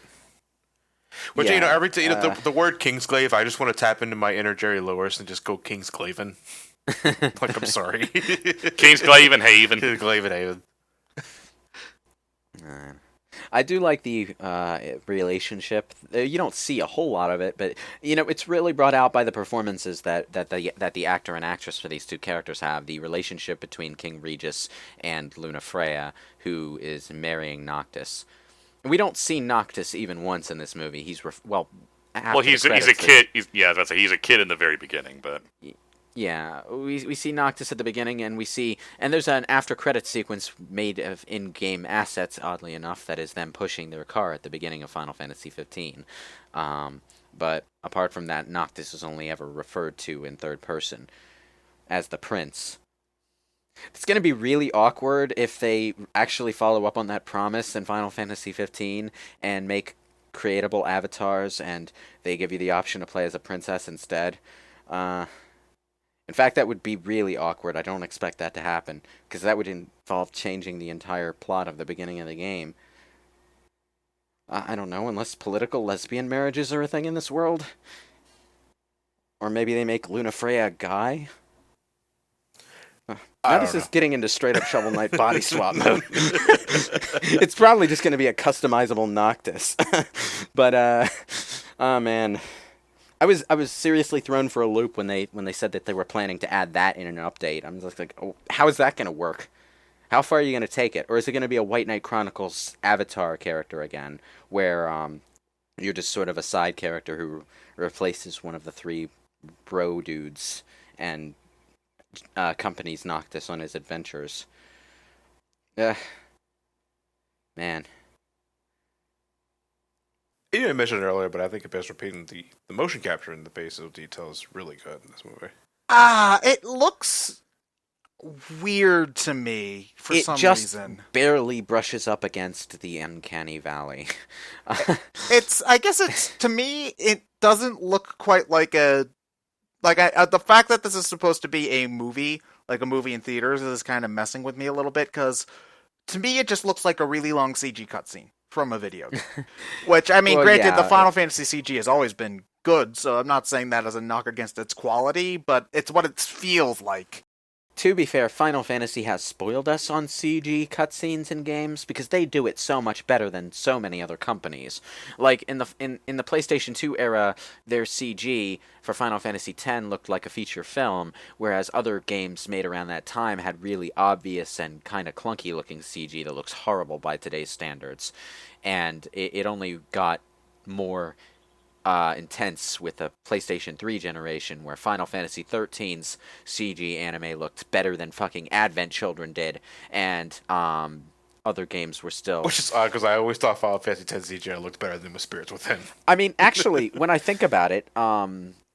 Which, the word Kingsglaive, I just want to tap into my inner Jerry Lewis and just go Kingsglaven. Like, I'm sorry. Kingsglaive and Haven. Kingsglaive and Haven. I do like the relationship. You don't see a whole lot of it, but it's really brought out by the performances that the actor and actress for these two characters have. The relationship between King Regis and Luna Freya, who is marrying Noctis. And we don't see Noctis even once in this movie. after Well, the he's a credits, kid. Yeah, I was about to say he's a kid in the very beginning, but yeah, we see Noctis at the beginning, and there's an after credit sequence made of in-game assets, oddly enough, that is them pushing their car at the beginning of Final Fantasy 15. But apart from that, Noctis is only ever referred to in third person as the prince. It's going to be really awkward if they actually follow up on that promise in Final Fantasy 15 and make creatable avatars, and they give you the option to play as a princess instead. Uh, In fact, that would be really awkward. I don't expect that to happen, because that would involve changing the entire plot of the beginning of the game. I don't know, unless political lesbian marriages are a thing in this world? Or maybe they make Luna Freya a guy? Now this is getting into straight up Shovel Knight body swap mode. It's probably just going to be a customizable Noctis. But, oh man. I was seriously thrown for a loop when they said that they were planning to add that in an update. I'm just like, oh, how is that going to work? How far are you going to take it? Or is it going to be a White Knight Chronicles Avatar character again, where you're just sort of a side character who replaces one of the three bro dudes and accompanies Noctis on his adventures? Man. You didn't mention it earlier, but I think it bears repeating the motion capture and the basic detail is really good in this movie. It looks weird to me for some reason. It just barely brushes up against the Uncanny Valley. I guess it's, to me, it doesn't look quite like the fact that this is supposed to be a movie, like a movie in theaters, is kind of messing with me a little bit, because to me it just looks like a really long CG cutscene from a video game. Which, I mean, well, granted, the Final Fantasy CG has always been good, so I'm not saying that as a knock against its quality, but it's what it feels like. To be fair, Final Fantasy has spoiled us on CG cutscenes in games because they do it so much better than so many other companies. Like in the PlayStation 2 era, their CG for Final Fantasy X looked like a feature film, whereas other games made around that time had really obvious and kind of clunky looking CG that looks horrible by today's standards. And it only got more intense with the PlayStation 3 generation, where Final Fantasy XIII's CG anime looked better than fucking Advent Children did, and other games were still... Which is odd, because I always thought Final Fantasy X CG looked better than with Spirits Within. I mean, actually, when I think about it,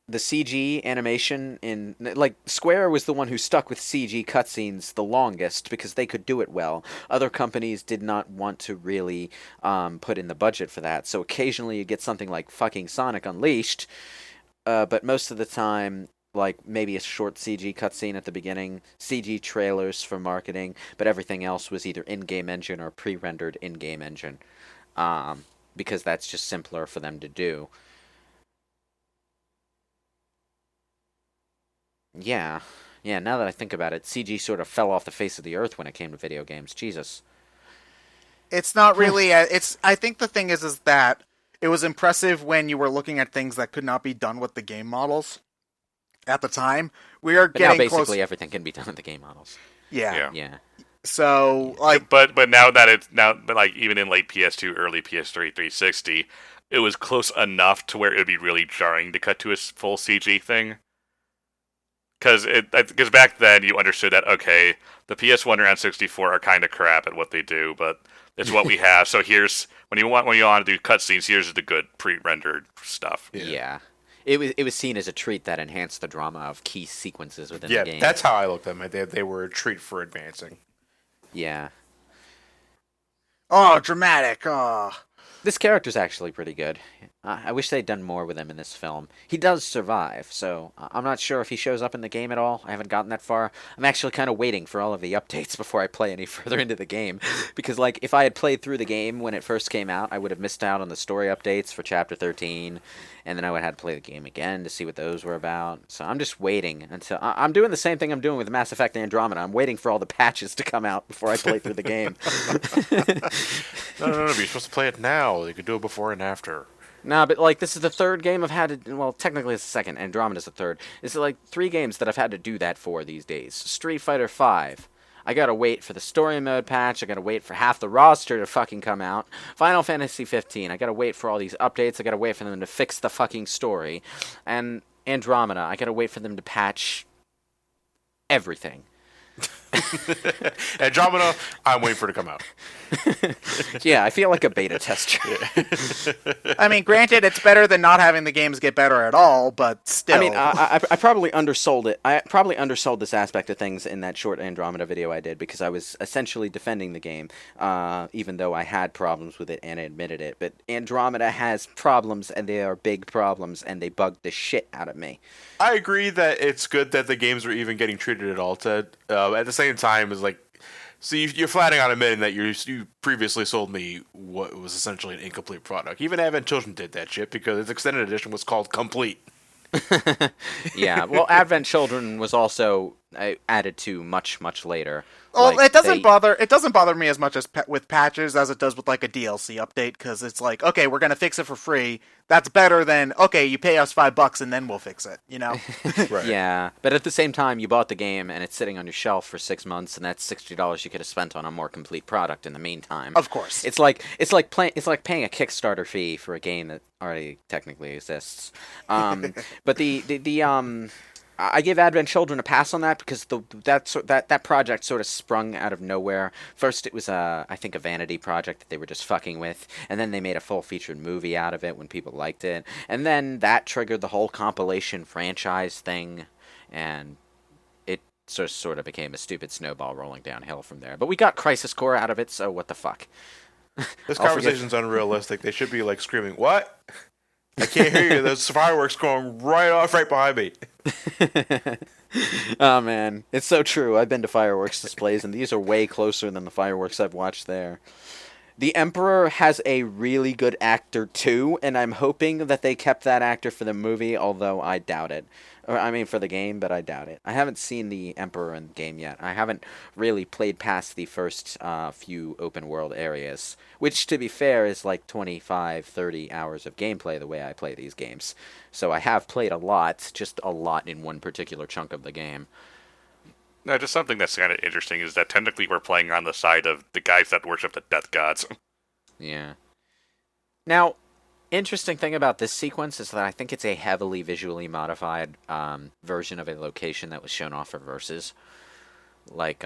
the CG animation in... Like, Square was the one who stuck with CG cutscenes the longest, because they could do it well. Other companies did not want to really put in the budget for that, so occasionally you get something like fucking Sonic Unleashed, but most of the time, like, maybe a short CG cutscene at the beginning, CG trailers for marketing, but everything else was either in-game engine or pre-rendered in-game engine, because that's just simpler for them to do. Yeah, now that I think about it, CG sort of fell off the face of the earth when it came to video games. Jesus. It's not really... I think the thing is that it was impressive when you were looking at things that could not be done with the game models at the time. We are getting now basically everything can be done with the game models. Yeah. So, like... But now that it's... But, like, even in late PS2, early PS3, 360, it was close enough to where it would be really jarring to cut to a full CG thing. Because back then you understood that, okay, the PS1 and 64 are kind of crap at what they do, but it's what we have. So here's when you want to do cutscenes, here's the good pre-rendered stuff. Yeah. It was seen as a treat that enhanced the drama of key sequences within the game. Yeah, that's how I looked at them. They were a treat for advancing. Yeah. Oh, dramatic. Oh. This character's actually pretty good. I wish they'd done more with him in this film. He does survive, so I'm not sure if he shows up in the game at all. I haven't gotten that far. I'm actually kind of waiting for all of the updates before I play any further into the game. Because, like, if I had played through the game when it first came out, I would have missed out on the story updates for Chapter 13, and then I would have had to play the game again to see what those were about. So I'm just waiting until... I'm doing the same thing I'm doing with Mass Effect Andromeda. I'm waiting for all the patches to come out before I play through the game. No, you're supposed to play it now. You could do it before and after. Nah, but, like, this is the third game I've had to... Well, technically it's the second. Andromeda's the third. This is, like, 3 games that I've had to do that for these days. Street Fighter V, I gotta wait for the story mode patch. I gotta wait for half the roster to fucking come out. Final Fantasy 15. I gotta wait for all these updates. I gotta wait for them to fix the fucking story. And Andromeda. I gotta wait for them to patch everything. Andromeda, I'm waiting for it to come out. Yeah, I feel like a beta tester. I mean, granted, it's better than not having the games get better at all, but still. I mean, I probably undersold it. I probably undersold this aspect of things in that short Andromeda video I did because I was essentially defending the game, even though I had problems with it and I admitted it. But Andromeda has problems, and they are big problems, and they bugged the shit out of me. I agree that it's good that the games are even getting treated at all. Ted. At the same time, is like, so you're flatting out admitting that you previously sold me what was essentially an incomplete product. Even Advent Children did that shit because its extended edition was called Complete. Yeah, well, Advent Children was also added to much later. Well, Like, it doesn't bother me as much as with patches as it does with like a DLC update, because it's like, okay, we're gonna fix it for free. That's better than, okay, you pay us $5 and then we'll fix it. You know? Right. Yeah, but at the same time, you bought the game and it's sitting on your shelf for 6 months, and that's $60 you could have spent on a more complete product in the meantime. Of course. It's like paying a Kickstarter fee for a game that already technically exists. But I give Advent Children a pass on that because that project sort of sprung out of nowhere. First, it was I think a vanity project that they were just fucking with, and then they made a full-featured movie out of it when people liked it, and then that triggered the whole compilation franchise thing, and it sort of became a stupid snowball rolling downhill from there. But we got Crisis Core out of it, so what the fuck? This conversation's unrealistic. They should be like screaming, "What? I can't hear you. There's fireworks going right behind me." Oh man, it's so true. I've been to fireworks displays, and these are way closer than the fireworks I've watched there. The Emperor has a really good actor too, and I'm hoping that they kept that actor for the movie, although I doubt it. Or, I mean, for the game, but I doubt it. I haven't seen the Emperor in the game yet. I haven't really played past the first few open world areas, which, to be fair, is like 25, 30 hours of gameplay the way I play these games. So I have played a lot, just a lot in one particular chunk of the game. No, just something that's kind of interesting is that technically we're playing on the side of the guys that worship the death gods. Yeah. Now, interesting thing about this sequence is that I think it's a heavily visually modified version of a location that was shown off for Versus. Like,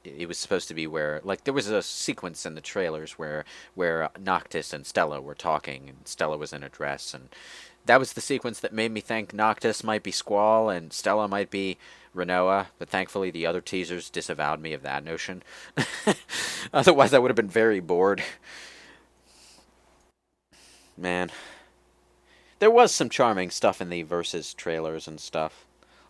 it was supposed to be where, like, there was a sequence in the trailers where Noctis and Stella were talking, and Stella was in a dress, and that was the sequence that made me think Noctis might be Squall and Stella might be Renoa, but thankfully the other teasers disavowed me of that notion. Otherwise, I would have been very bored. Man. There was some charming stuff in the Versus trailers and stuff.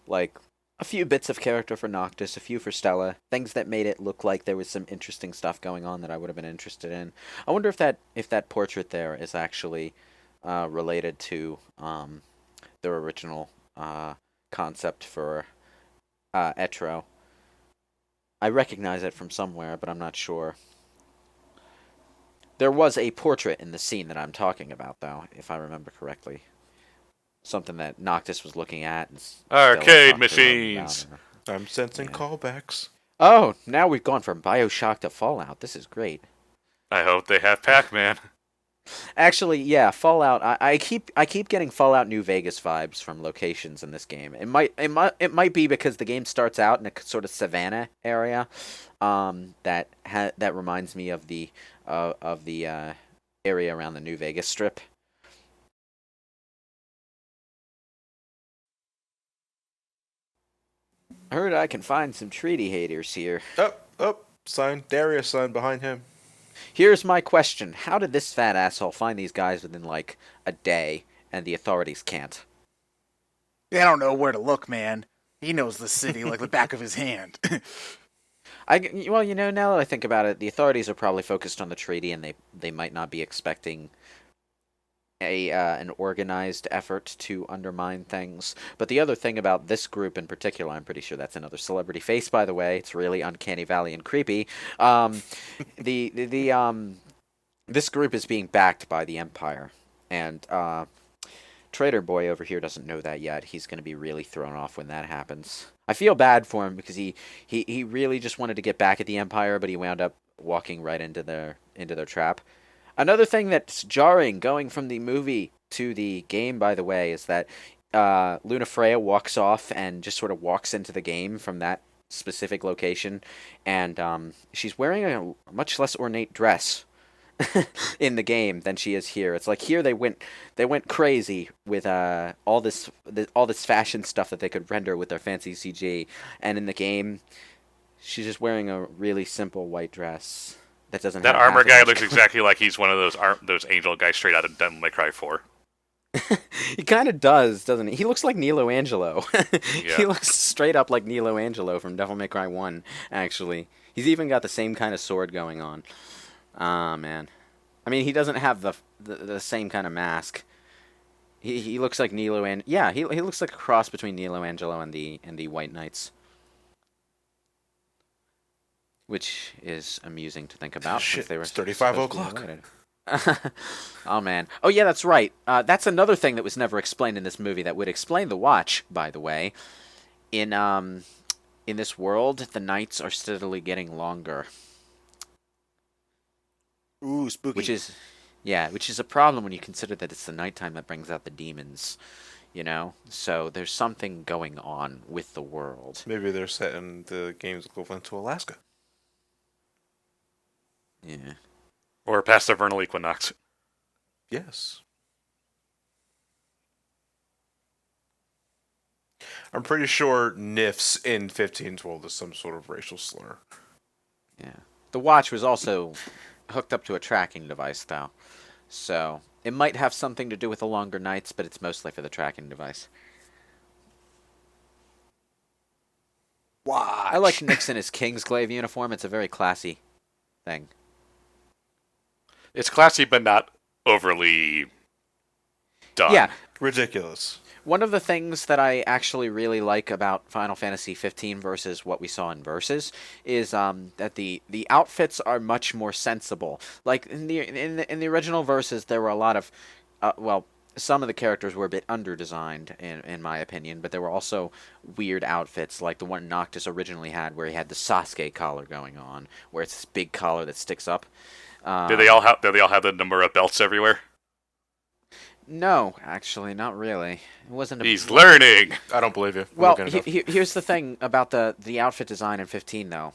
Like, a few bits of character for Noctis, a few for Stella, things that made it look like there was some interesting stuff going on that I would have been interested in. I wonder if that portrait there is actually related to their original concept for Etro. I recognize it from somewhere, but I'm not sure. There was a portrait in the scene that I'm talking about, though, if I remember correctly. Something that Noctis was looking at. And Arcade machines! I'm sensing callbacks. Oh, now we've gone from Bioshock to Fallout. This is great. I hope they have Pac-Man. Actually, yeah, Fallout. I keep getting Fallout New Vegas vibes from locations in this game. It might be because the game starts out in a sort of savanna area, that reminds me of the area around the New Vegas Strip. I heard I can find some treaty haters here. Sign. Darius sign behind him. Here's my question. How did this fat asshole find these guys within, like, a day, and the authorities can't? They don't know where to look, man. He knows the city like the back of his hand. Well, now that I think about it, the authorities are probably focused on the treaty, and they might not be expecting an organized effort to undermine things. But the other thing about this group in particular, I'm pretty sure that's another celebrity face, by the way. It's really uncanny valley and creepy. This group is being backed by the Empire, and Trader Boy over here doesn't know that yet. He's going to be really thrown off when that happens. I feel bad for him because he really just wanted to get back at the Empire, but he wound up walking right into their trap. Another thing that's jarring going from the movie to the game, by the way, is that Luna Freya walks off and just sort of walks into the game from that specific location, and she's wearing a much less ornate dress in the game than she is here. It's like here they went crazy with all this fashion stuff that they could render with their fancy CG, and in the game, she's just wearing a really simple white dress that doesn't. That have armor half as guy much looks exactly like he's one of those angel guys straight out of Devil May Cry 4. He kind of does, doesn't he? He looks like Nilo Angelo. Yeah. He looks straight up like Nilo Angelo from Devil May Cry 1, actually. He's even got the same kind of sword going on. Ah, man. I mean, he doesn't have the same kind of mask. He looks like Nilo and yeah, he looks like a cross between Nilo Angelo and the White Knights. Which is amusing to think about. Shit, since they were it's 35 supposed to be o'clock. related. Oh man. Oh yeah, that's right. That's another thing that was never explained in this movie that would explain the watch, by the way. In this world, the nights are steadily getting longer. Ooh, spooky. Which is a problem when you consider that it's the nighttime that brings out the demons, you know? So there's something going on with the world. Maybe they're setting the game's equivalent to Alaska. Yeah. Or past the vernal equinox. Yes. I'm pretty sure NIFs in 1512 is some sort of racial slur. Yeah. The watch was also hooked up to a tracking device, though. So it might have something to do with the longer nights, but it's mostly for the tracking device. Watch. I like Nix in his Kingsglaive uniform. It's a very classy thing. It's classy, but not overly done. Yeah. Ridiculous. One of the things that I actually really like about Final Fantasy 15 versus what we saw in Versus is that the outfits are much more sensible. Like in the original Versus, there were a lot of some of the characters were a bit under-designed in my opinion, but there were also weird outfits like the one Noctis originally had, where he had the Sasuke collar going on, where it's this big collar that sticks up. Do they all have the number of belts everywhere? No, actually, not really. It wasn't. He's learning. I don't believe you. Well, Look enough. here's the thing about the outfit design in 15, though.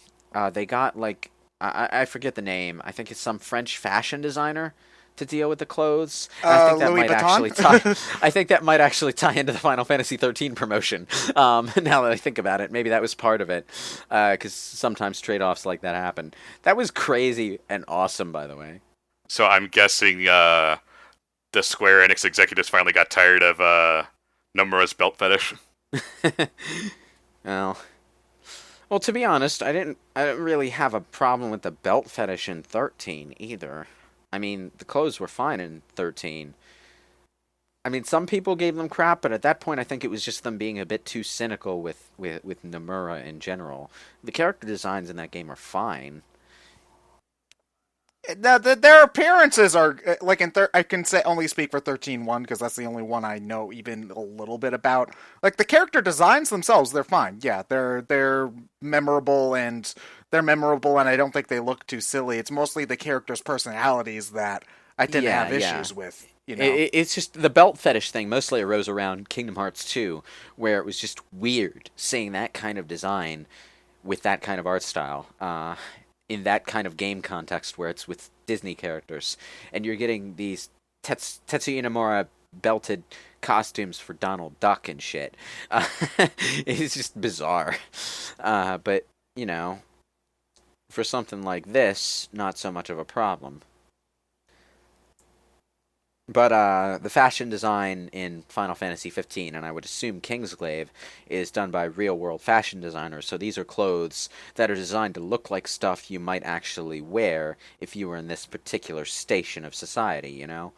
They got, like, I forget the name. I think it's some French fashion designer to deal with the clothes. And I think that Louis might Vuitton? actually I think that might actually tie into the Final Fantasy 13 promotion. Now that I think about it, maybe that was part of it, because sometimes trade-offs like that happen. That was crazy and awesome, by the way. So I'm guessing the Square Enix executives finally got tired of Nomura's belt fetish. Well, to be honest, I didn't really have a problem with the belt fetish in 13 either. I mean, the clothes were fine in 13. I mean, some people gave them crap, but at that point, I think it was just them being a bit too cynical with Nomura in general. The character designs in that game are fine. Now, their appearances are like I can say only speak for 13.1 because that's the only one I know even a little bit about. Like the character designs themselves, they're fine. Yeah, they're memorable and I don't think they look too silly. It's mostly the characters' personalities that I tend to have issues with. You know, it's just the belt fetish thing mostly arose around Kingdom Hearts 2, where it was just weird seeing that kind of design with that kind of art style. In that kind of game context where it's with Disney characters, and you're getting these Tetsuya Nomura belted costumes for Donald Duck and shit. It's just bizarre. But, you know, for something like this, not so much of a problem. But the fashion design in Final Fantasy 15, and I would assume Kingsglaive, is done by real-world fashion designers. So these are clothes that are designed to look like stuff you might actually wear if you were in this particular station of society, you know?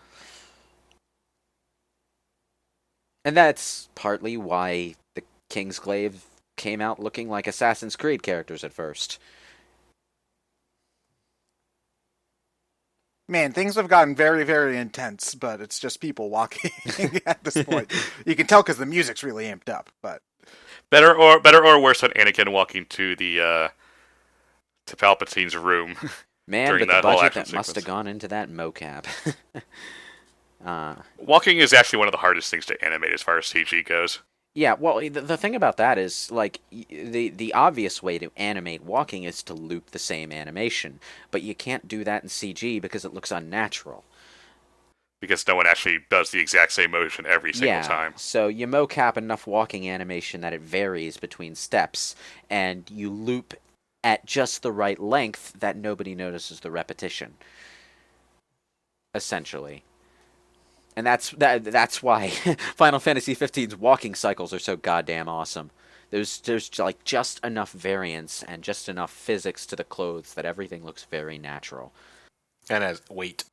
And that's partly why the Kingsglaive came out looking like Assassin's Creed characters at first. man, things have gotten very, very intense, but it's just people walking at this point. You can tell because the music's really amped up, but Better or worse than Anakin walking to the to Palpatine's room Man, during but the that whole budget action that must have sequence. gone into that mocap. Walking is actually one of the hardest things to animate as far as CG goes. Yeah, well, the thing about that is, like, the obvious way to animate walking is to loop the same animation, but you can't do that in CG because it looks unnatural. Because no one actually does the exact same motion every single Yeah, time. so you mocap enough walking animation that it varies between steps, and you loop at just the right length that nobody notices the repetition, essentially. And that's why Final Fantasy 15's walking cycles are so goddamn awesome. There's like just enough variance and just enough physics to the clothes that everything looks very natural. And as weight.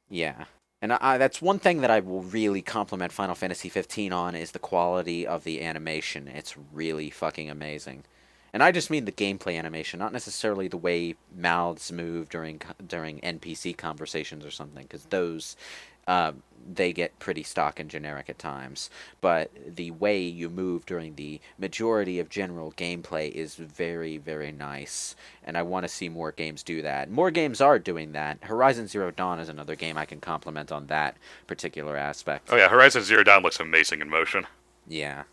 Yeah. And that's one thing that I will really compliment Final Fantasy 15 on is the quality of the animation. It's really fucking amazing. And I just mean the gameplay animation, not necessarily the way mouths move during NPC conversations or something, because those they get pretty stock and generic at times. But the way you move during the majority of general gameplay is very, very nice, and I want to see more games do that. More games are doing that. Horizon Zero Dawn is another game I can compliment on that particular aspect. Oh yeah, Horizon Zero Dawn looks amazing in motion. Yeah.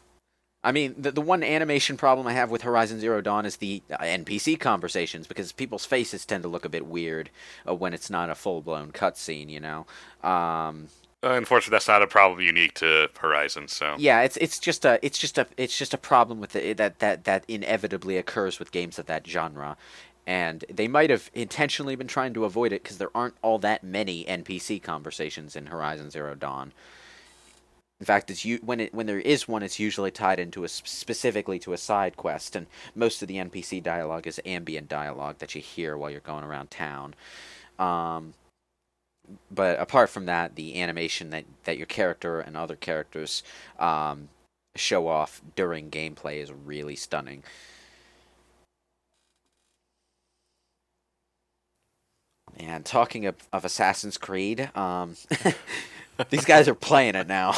I mean, the one animation problem I have with Horizon Zero Dawn is the NPC conversations, because people's faces tend to look a bit weird when it's not a full-blown cutscene, you know? Unfortunately, that's not a problem unique to Horizon. So Yeah, it's just a problem with that inevitably occurs with games of that genre. And they might have intentionally been trying to avoid it because there aren't all that many NPC conversations in Horizon Zero Dawn. In fact, when there is one, it's usually tied into specifically to a side quest, and most of the NPC dialogue is ambient dialogue that you hear while you're going around town. But apart from that, the animation that your character and other characters show off during gameplay is really stunning. And talking of Assassin's Creed, these guys are playing it now.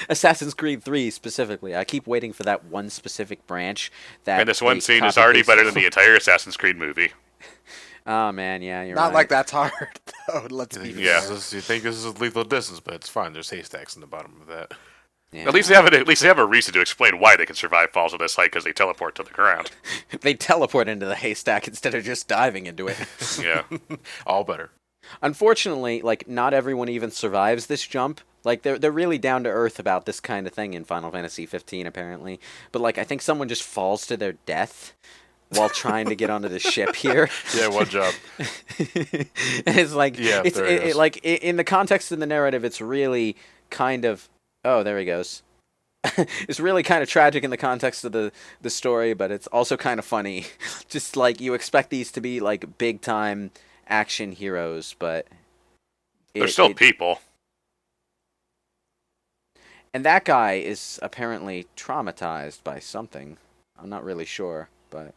Assassin's Creed 3 specifically. I keep waiting for that one specific branch that. and this one they scene is copy already better pasted. than the entire Assassin's Creed movie. Oh man, yeah, you're Not right. like that's hard, though. Let's be Yeah. You think this is lethal distance, but it's fine. There's haystacks in the bottom of that. Yeah. At least they have a reason to explain why they can survive falls of this height because they teleport to the ground. They teleport into the haystack instead of just diving into it. Yeah. All better. Unfortunately, like not everyone even survives this jump. Like they're really down to earth about this kind of thing in Final Fantasy 15 apparently. But like I think someone just falls to their death while trying to get onto the ship here. Yeah, one job. And it's like Yeah, it's there it is. like in the context of the narrative, it's really kind of there he goes. It's really kind of tragic in the context of the story, but it's also kind of funny. Just like you expect these to be like big time action heroes, but They're still people. And that guy is apparently traumatized by something. I'm not really sure, but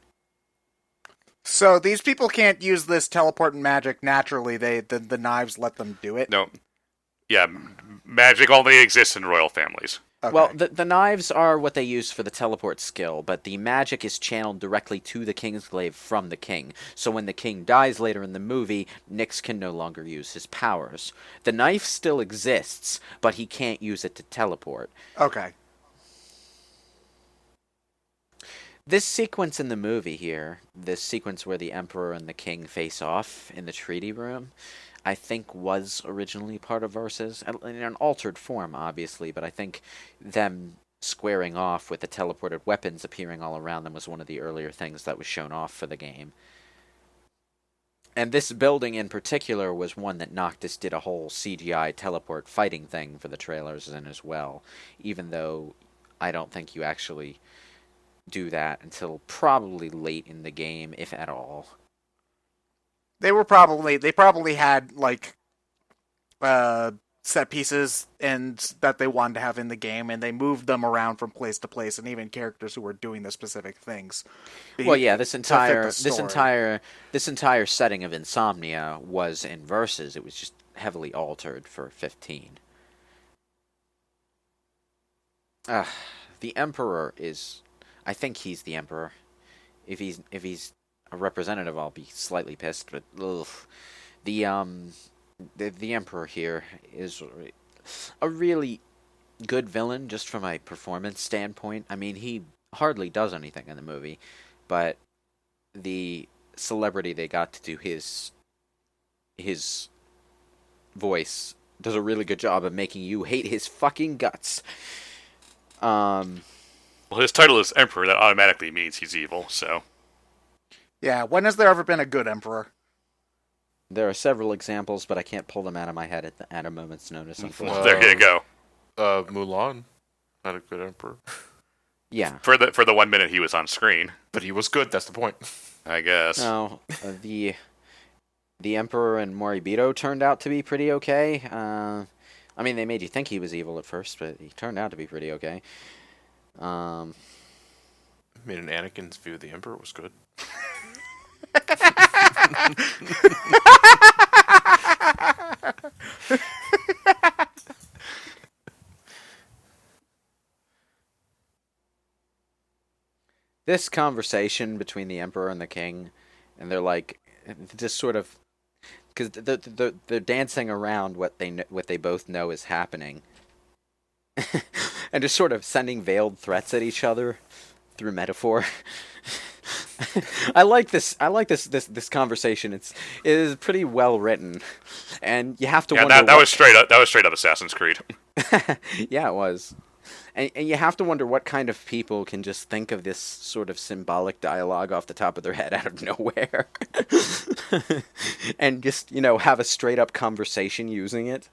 So these people can't use this teleport and magic naturally. The knives let them do it. No. Yeah, magic only exists in royal families. Okay. well, the knives are what they use for the teleport skill, but the magic is channeled directly to the Kingsglaive from the king. So when the king dies later in the movie, Nyx can no longer use his powers. The knife still exists, but he can't use it to teleport. Okay. This sequence in the movie here, this sequence where the Emperor and the King face off in the treaty room, I think was originally part of Versus, in an altered form, obviously, but I think them squaring off with the teleported weapons appearing all around them was one of the earlier things that was shown off for the game. And this building in particular was one that Noctis did a whole CGI teleport fighting thing for the trailers in as well, even though I don't think you actually do that until probably late in the game, if at all. They probably had like set pieces and that they wanted to have in the game, and they moved them around from place to place, and even characters who were doing the specific things. Well, yeah, this to fit entire the story. this entire setting of Insomnia was in Versus. It was just heavily altered for 15. The Emperor is I think he's the emperor. If he's a representative, I'll be slightly pissed. But ugh. the um the emperor here is a really good villain just from a performance standpoint. I mean, he hardly does anything in the movie, but the celebrity they got to do his voice does a really good job of making you hate his fucking guts. Um, Well, his title is Emperor. That automatically means he's evil. So Yeah, when has there ever been a good emperor? there are several examples, but I can't pull them out of my head at a moment's notice, unfortunately. there you go. Mulan had a good emperor, Yeah. For the 1 minute he was on screen, but he was good. That's the point. I guess. No, the Emperor and Moribito turned out to be pretty okay. I mean, they made you think he was evil at first, but he turned out to be pretty okay. I mean, in Anakin's view, the emperor was good. This conversation between the Emperor and the King, and they're like, just sort of, because they're dancing around what they both know is happening, and just sort of sending veiled threats at each other through metaphor. I like this. I like this conversation. It is pretty well written, and you have to wonder. That was straight up. That was straight up Assassin's Creed. Yeah, it was. And you have to wonder what kind of people can just think of this sort of symbolic dialogue off the top of their head out of nowhere. And just, have a straight up conversation using it.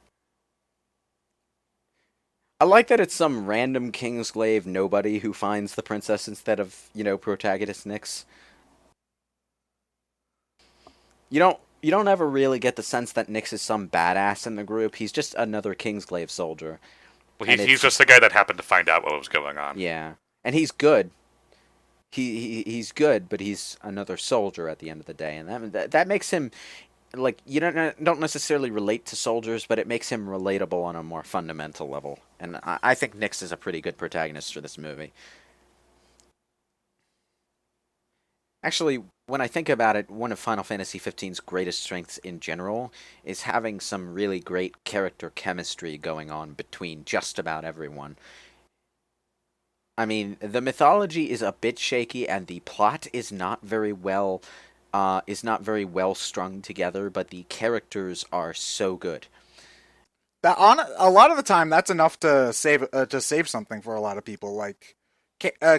I like that it's some random Kingsglaive nobody who finds the princess instead of, protagonist Nyx. You don't ever really get the sense that Nyx is some badass in the group. He's just another Kingsglaive soldier. Well, he's just the guy that happened to find out what was going on. Yeah, and he's good. He's good, but he's another soldier at the end of the day, and that makes him like you don't necessarily relate to soldiers, but it makes him relatable on a more fundamental level. And I think Nyx is a pretty good protagonist for this movie. Actually, when I think about it, one of Final Fantasy XV's greatest strengths in general is having some really great character chemistry going on between just about everyone. I mean, the mythology is a bit shaky, and the plot is not very well strung together, but the characters are so good. That on a lot of the time, that's enough to save something for a lot of people. Like,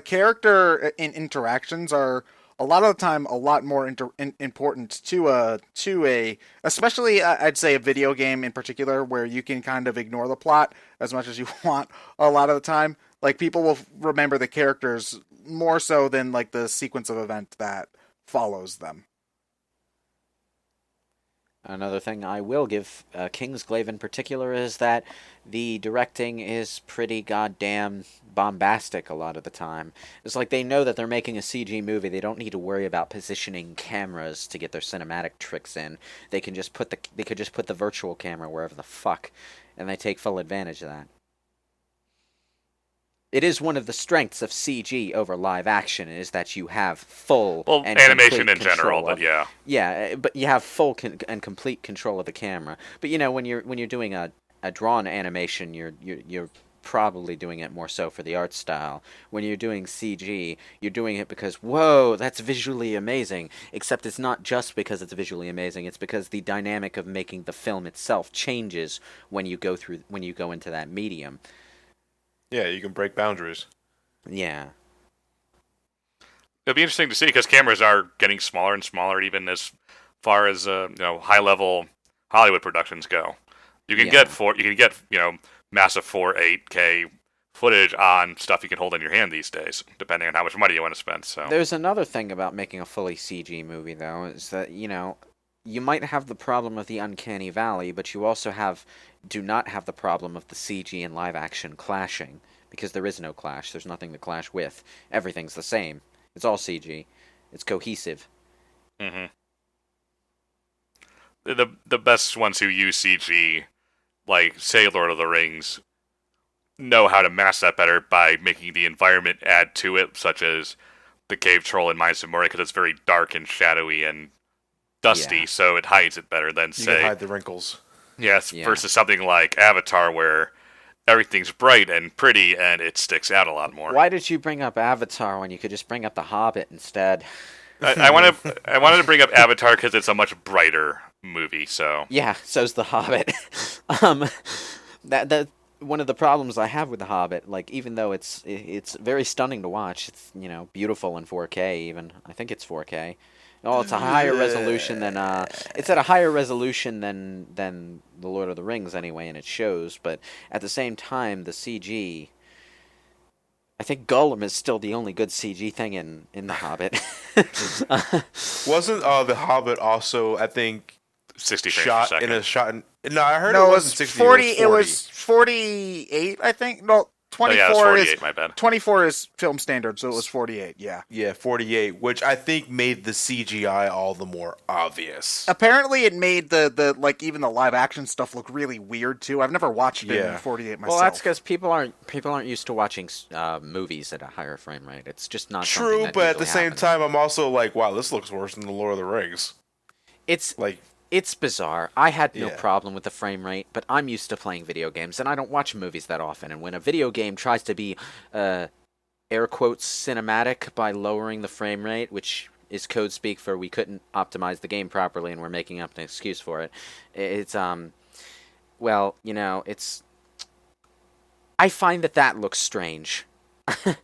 character interactions are a lot of the time a lot more important to a especially I'd say a video game in particular, where you can kind of ignore the plot as much as you want. A lot of the time, like, people will remember the characters more so than like the sequence of event that follows them. Another thing I will give Kingsglaive in particular is that the directing is pretty goddamn bombastic a lot of the time. It's like they know that they're making a CG movie. They don't need to worry about positioning cameras to get their cinematic tricks in. They could just put the virtual camera wherever the fuck, and they take full advantage of that. It is one of the strengths of CG over live action is that you have full and animation complete in general, control but yeah. Yeah, but you have full and complete control of the camera. But when you're doing a drawn animation, you're probably doing it more so for the art style. When you're doing CG, you're doing it because, whoa, that's visually amazing. Except it's not just because it's visually amazing. It's because the dynamic of making the film itself changes when you go into that medium. Yeah, you can break boundaries. Yeah. It'll be interesting to see because cameras are getting smaller and smaller, even as far as high level Hollywood productions go. You can get massive 4.8K footage on stuff you can hold in your hand these days, depending on how much money you want to spend. So there's another thing about making a fully CG movie, though, is that you might have the problem of the uncanny valley, but you also do not have the problem of the CG and live action clashing, because there is no clash. There's nothing to clash with. Everything's the same. It's all CG. It's cohesive. Mm-hmm. The best ones who use CG, like say Lord of the Rings, know how to mask that better by making the environment add to it, such as the cave troll in Mines of Moria, because it's very dark and shadowy and dusty, Yeah. so it hides it better than, You say, can hide the wrinkles. yes, Yeah. versus something like Avatar, where everything's bright and pretty and it sticks out a lot more. Why did you bring up Avatar when you could just bring up The Hobbit instead? I wanted to bring up Avatar because it's a much brighter movie. So Yeah, so's The Hobbit. um, that one of the problems I have with The Hobbit, like even though it's very stunning to watch, it's beautiful in 4K. Even I think it's 4K. Oh, it's a higher resolution than it's at a higher resolution than The Lord of the Rings anyway, and it shows. But at the same time, the CG. I think Gollum is still the only good CG thing in The Hobbit. Wasn't The Hobbit also, I think, 60 frames shot per second. in a shot? No, I heard No, it it wasn't was 60. 40. It It was was 48, I think. No, Oh, yeah, 24 it's is 48, my bad. 24 is film standard, so it was 48. Yeah. Yeah, 48, which I think made the CGI all the more obvious. Apparently, it made the like even the live action stuff look really weird too. I've never watched it in Yeah. 48 myself. Well, that's because people aren't used to watching movies at a higher frame rate. It's just not something True, that but at the usually same happens. time, I'm also like, wow, this looks worse than The Lord of the Rings. It's Like, It's bizarre. I had no Yeah. problem with the frame rate, but I'm used to playing video games, and I don't watch movies that often. And when a video game tries to be, air quotes, cinematic by lowering the frame rate, which is code speak for we couldn't optimize the game properly and we're making up an excuse for it, it's, well, it's... I find that looks strange. And,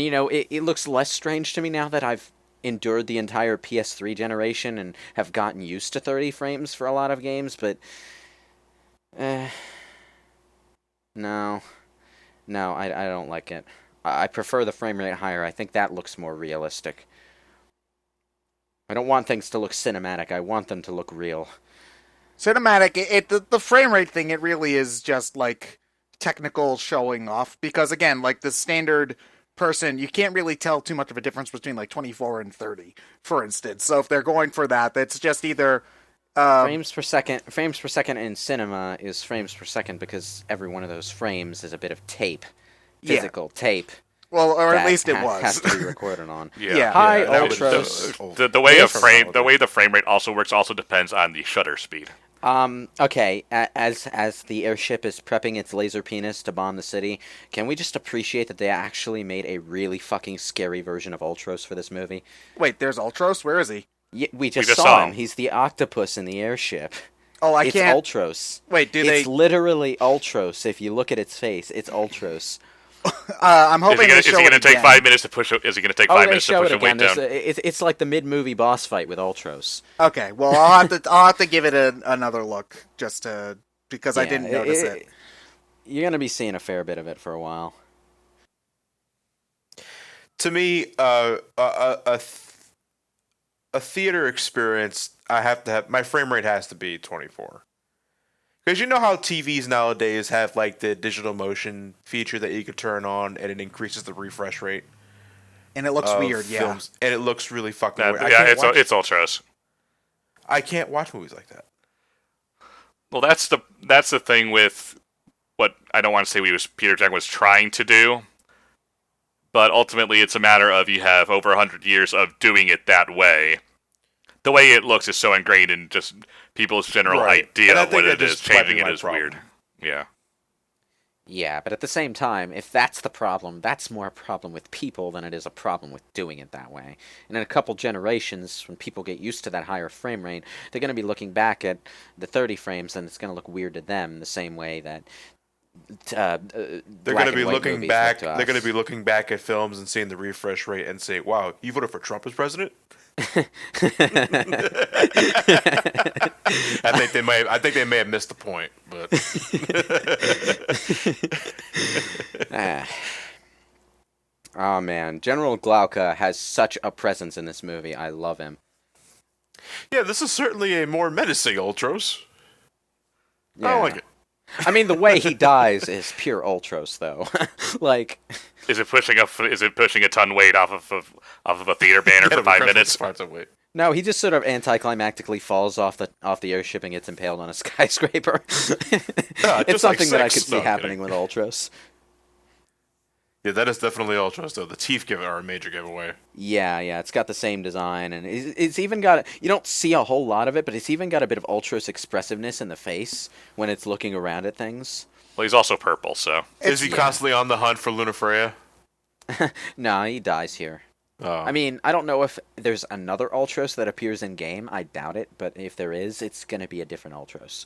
it looks less strange to me now that I've endured the entire PS3 generation and have gotten used to 30 frames for a lot of games, but no, I don't like it. I prefer the frame rate higher. I think that looks more realistic. I don't want things to look cinematic. I want them to look real. Cinematic, the frame rate thing, it really is just like technical showing off because again, like the standard person, you can't really tell too much of a difference between like 24 and 30, for instance. So if they're going for that, that's just either Frames per second in cinema is frames per second because every one of those frames is a bit of tape, physical tape. well, or at that least it has was. to be recorded on. Yeah. Hi, that was- Ultros. The way This- the way the frame rate also works also depends on the shutter speed. Okay, as the airship is prepping its laser penis to bomb the city, can we just appreciate that they actually made a really fucking scary version of Ultros for this movie? Wait, there's Ultros? Where is he? Yeah, we just just saw saw him. him. He's the octopus in the airship. Oh, I It's can't. Ultros. Wait, do It's they? literally Ultros. If you look at its face, it's Ultros. I'm hoping Is they he show going to it take again. 5 minutes to push? Is he going to take Oh, 5 they minutes to show push it a weight again. down? It's like the mid-movie boss fight with Ultros. Okay, well, I'll have to give it another look just to because I Yeah, didn't notice it. You're gonna be seeing a fair bit of it for a while. to me, a theater experience, I have to have my frame rate has to be 24. Because you know how TVs nowadays have like the digital motion feature that you could turn on and it increases the refresh rate. And it looks of weird, yeah. films, and it looks really fucking weird. Yeah, it's Ultros. I can't watch movies like that. Well, that's the thing with what I don't want to say Peter Jackson was trying to do, but ultimately it's a matter of you have over 100 years of doing it that way. The way it looks is so ingrained in just people's general Right. idea And I of what think it that is. just might be Changing it my is problem. weird. Yeah. Yeah, but at the same time, if that's the problem, that's more a problem with people than it is a problem with doing it that way. And in a couple generations, when people get used to that higher frame rate, they're going to be looking back at the 30 frames, and it's going to look weird to them the same way that They're black going to and be white looking movies back. look to They're going to us. be looking back at films and seeing the refresh rate and say, "Wow, you voted for Trump as president." I think they may have missed the point, but Ah. Oh man, General Glauca has such a presence in this movie. I love him. yeah, this is certainly a more menacing Ultros. I Yeah. like it. I mean, the way he dies is pure Ultros, though. Like, Is it pushing a ton weight off of a theater banner for 5 minutes? no, he just sort of anticlimactically falls off the airship and gets impaled on a skyscraper. just It's like something that I sex. could see No, I'm happening with Ultros. Yeah, that is definitely Ultros, though. The teeth are a major giveaway. Yeah, it's got the same design, and it's even got. You don't see a whole lot of it, but it's even got a bit of Ultros expressiveness in the face when it's looking around at things. Well, he's also purple, so. Is he constantly on the hunt for Luna Freya? No, he dies here. Oh. I mean, I don't know if there's another Ultros that appears in game. I doubt it, but if there is, it's going to be a different Ultros.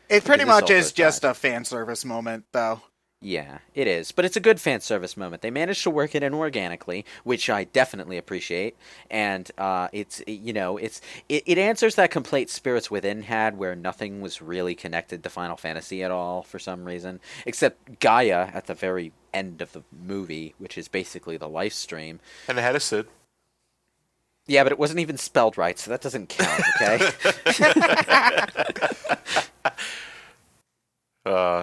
It pretty Because much this is just Ultros a fan service moment, though. Yeah, it is. But it's a good fan service moment. They managed to work it in organically, which I definitely appreciate. And it answers that complaint Spirits Within had where nothing was really connected to Final Fantasy at all for some reason. Except Gaia at the very end of the movie, which is basically the live stream. And it had a Sid. Yeah, but it wasn't even spelled right, so that doesn't count, okay?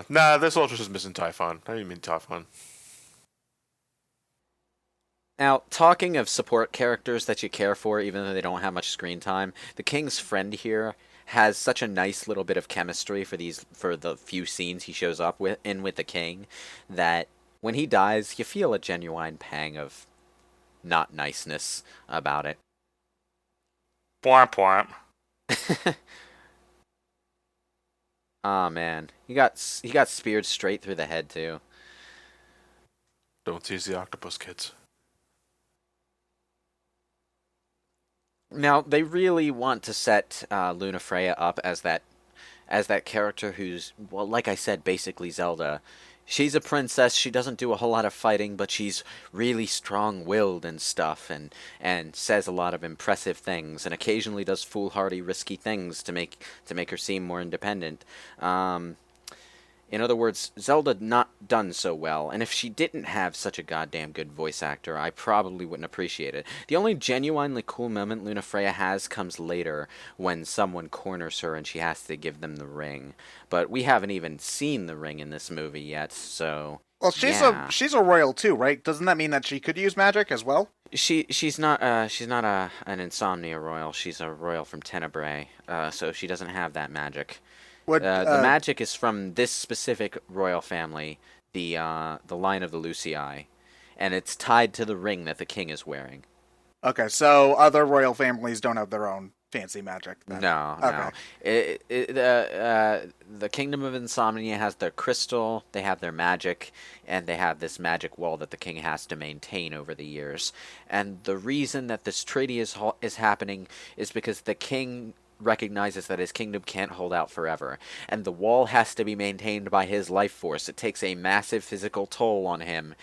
Nah, this Ultros is missing Typhon. I didn't mean Typhon. Now, talking of support characters that you care for, even though they don't have much screen time, the King's friend here has such a nice little bit of chemistry for the few scenes he shows up with the King, that when he dies, you feel a genuine pang of not niceness about it. Pwomp pwomp. Oh man, he got speared straight through the head too. Don't tease the octopus, kids. Now they really want to set Luna Freya up as that character who's, well, like I said, basically Zelda. She's a princess. She doesn't do a whole lot of fighting, but she's really strong-willed and stuff, and says a lot of impressive things, and occasionally does foolhardy, risky things to make her seem more independent. In other words, Zelda not done so well, and if she didn't have such a goddamn good voice actor, I probably wouldn't appreciate it. The only genuinely cool moment Luna Freya has comes later, when someone corners her and she has to give them the ring. But we haven't even seen the ring in this movie yet, so... Well, yeah. she's a royal too, right? Doesn't that mean that she could use magic as well? She's not an Insomnia royal. She's a royal from Tenebrae, so she doesn't have that magic. The magic is from this specific royal family, the line of the Lucii, and it's tied to the ring that the king is wearing. Okay, so other royal families don't have their own fancy magic, then. No. The Kingdom of Insomnia has their crystal, they have their magic, and they have this magic wall that the king has to maintain over the years. And the reason that this treaty is happening is because the king recognizes that his kingdom can't hold out forever, and the wall has to be maintained by his life force. It takes a massive physical toll on him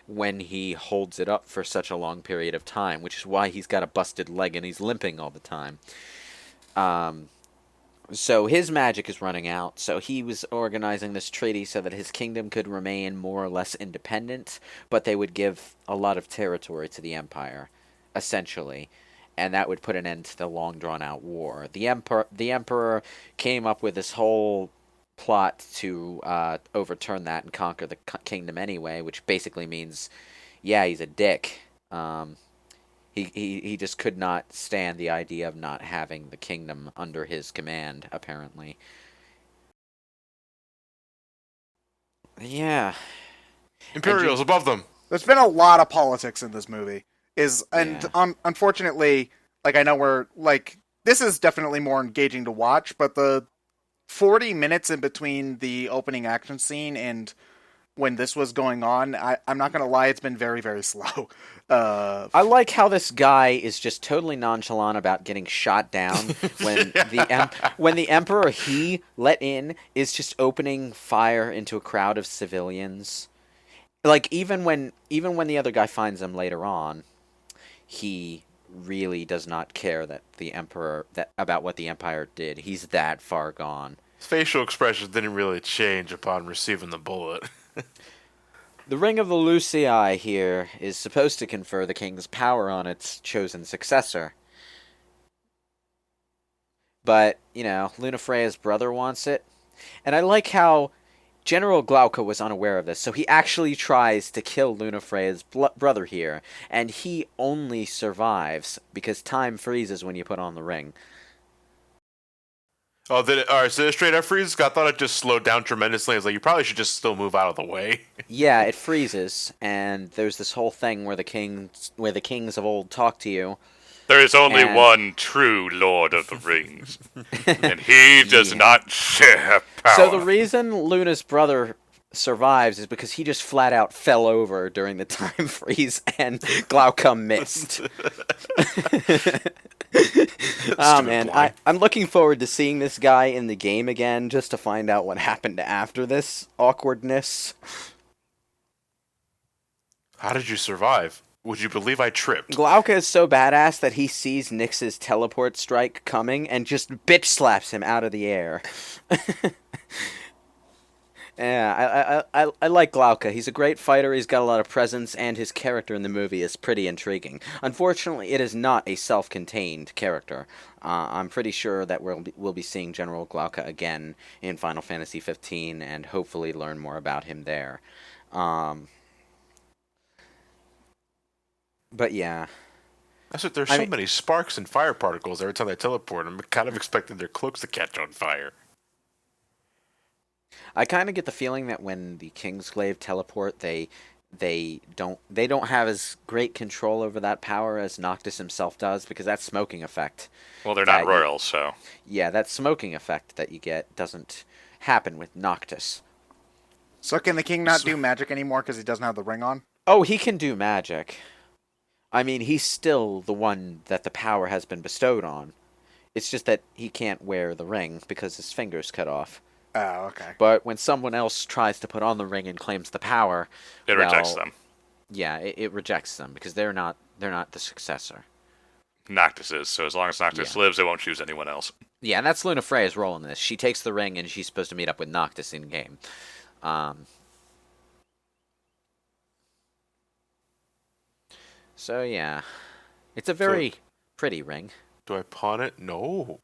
when he holds it up for such a long period of time, which is why he's got a busted leg and he's limping all the time. So his magic is running out, so he was organizing this treaty so that his kingdom could remain more or less independent, but they would give a lot of territory to the Empire, essentially. And that would put an end to the long drawn out war. The emperor came up with this whole plot to overturn that and conquer the kingdom anyway, which basically means, yeah, he's a dick. He just could not stand the idea of not having the kingdom under his command, apparently. Yeah. Imperials above them. There's been a lot of politics in this movie. Unfortunately, like, I know this is definitely more engaging to watch, but the 40 minutes in between the opening action scene and when this was going on, I'm not going to lie, it's been very, very slow. I like how this guy is just totally nonchalant about getting shot down when the Emperor he let in is just opening fire into a crowd of civilians. Like, even when the other guy finds him later on, he really does not care that about what the Empire did. He's that far gone. His facial expressions didn't really change upon receiving the bullet. The Ring of the Lucii here is supposed to confer the king's power on its chosen successor. But, Luna Freya's brother wants it. And I like how General Glauca was unaware of this, so he actually tries to kill Luna Freya's brother here, and he only survives because time freezes when you put on the ring. Oh, alright, so it straight up freezes? I thought it just slowed down tremendously. I was like, you probably should just still move out of the way. Yeah, it freezes, and there's this whole thing where the kings of old talk to you. There is only And- one true Lord of the Rings, and he does Yeah. not share power. So the reason Luna's brother survives is because he just flat out fell over during the time freeze, and Glaucum missed. Oh Stupid man, blind. I'm looking forward to seeing this guy in the game again, just to find out what happened after this awkwardness. How did you survive? Would you believe I tripped? Glauca is so badass that he sees Nyx's teleport strike coming and just bitch slaps him out of the air. Yeah, I like Glauca. He's a great fighter, he's got a lot of presence, and his character in the movie is pretty intriguing. Unfortunately, it is not a self-contained character. I'm pretty sure that we'll be seeing General Glauca again in Final Fantasy 15, and hopefully learn more about him there. But yeah. There's so many sparks and fire particles every time they teleport. I'm kind of expecting their cloaks to catch on fire. I kind of get the feeling that when the Kingsglaive teleport, they don't have as great control over that power as Noctis himself does, because that smoking effect. Well, they're not royals, so... Yeah, that smoking effect that you get doesn't happen with Noctis. So can the king not do magic anymore because he doesn't have the ring on? Oh, he can do magic. I mean, he's still the one that the power has been bestowed on. It's just that he can't wear the ring because his finger's cut off. Oh, okay. But when someone else tries to put on the ring and claims the power, It rejects them. Yeah, it rejects them because they're not the successor. Noctis is, so as long as Noctis lives, it won't choose anyone else. Yeah, and that's Luna Freya's role in this. She takes the ring and she's supposed to meet up with Noctis in game. So yeah, it's a very pretty ring. Do I pawn it? No.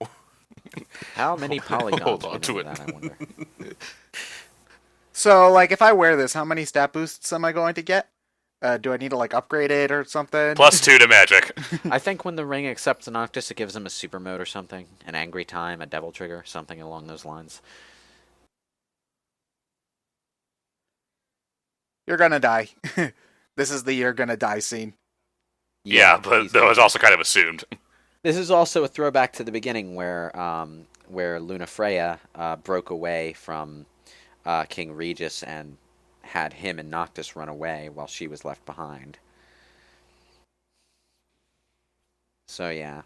How many polygons Hold on went to into it. that, I wonder. So, like, if I wear this, how many stat boosts am I going to get? Do I need to, like, upgrade it or something? +2 to magic. I think when the ring accepts Noctis, it gives him a super mode or something, an angry time, a devil trigger, something along those lines. You're gonna die. This is the you're gonna die scene. Yeah, but that was also kind of assumed. This is also a throwback to the beginning where Luna Freya broke away from King Regis and had him and Noctis run away while she was left behind. So yeah.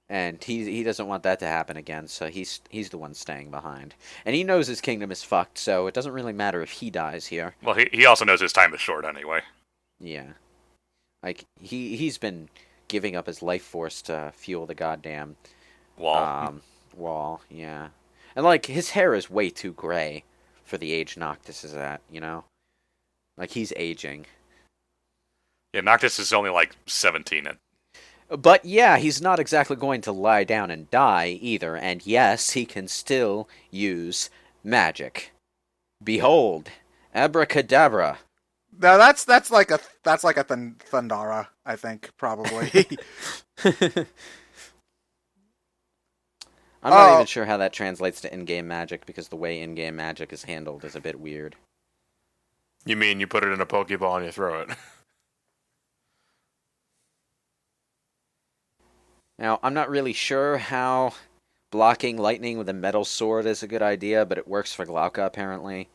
And he doesn't want that to happen again, so he's the one staying behind. And he knows his kingdom is fucked, so it doesn't really matter if he dies here. Well, he also knows his time is short anyway. Yeah. Like, he's been giving up his life force to fuel the goddamn wall, yeah. And, like, his hair is way too gray for the age Noctis is at, you know? Like, he's aging. Yeah, Noctis is only like 17. But, yeah, he's not exactly going to lie down and die, either. And, yes, he can still use magic. Behold, abracadabra. Now that's like a Thundara, I think, probably. I'm not even sure how that translates to in-game magic, because the way in-game magic is handled is a bit weird. You mean you put it in a Pokeball and you throw it? Now, I'm not really sure how blocking lightning with a metal sword is a good idea, but it works for Glauca, apparently.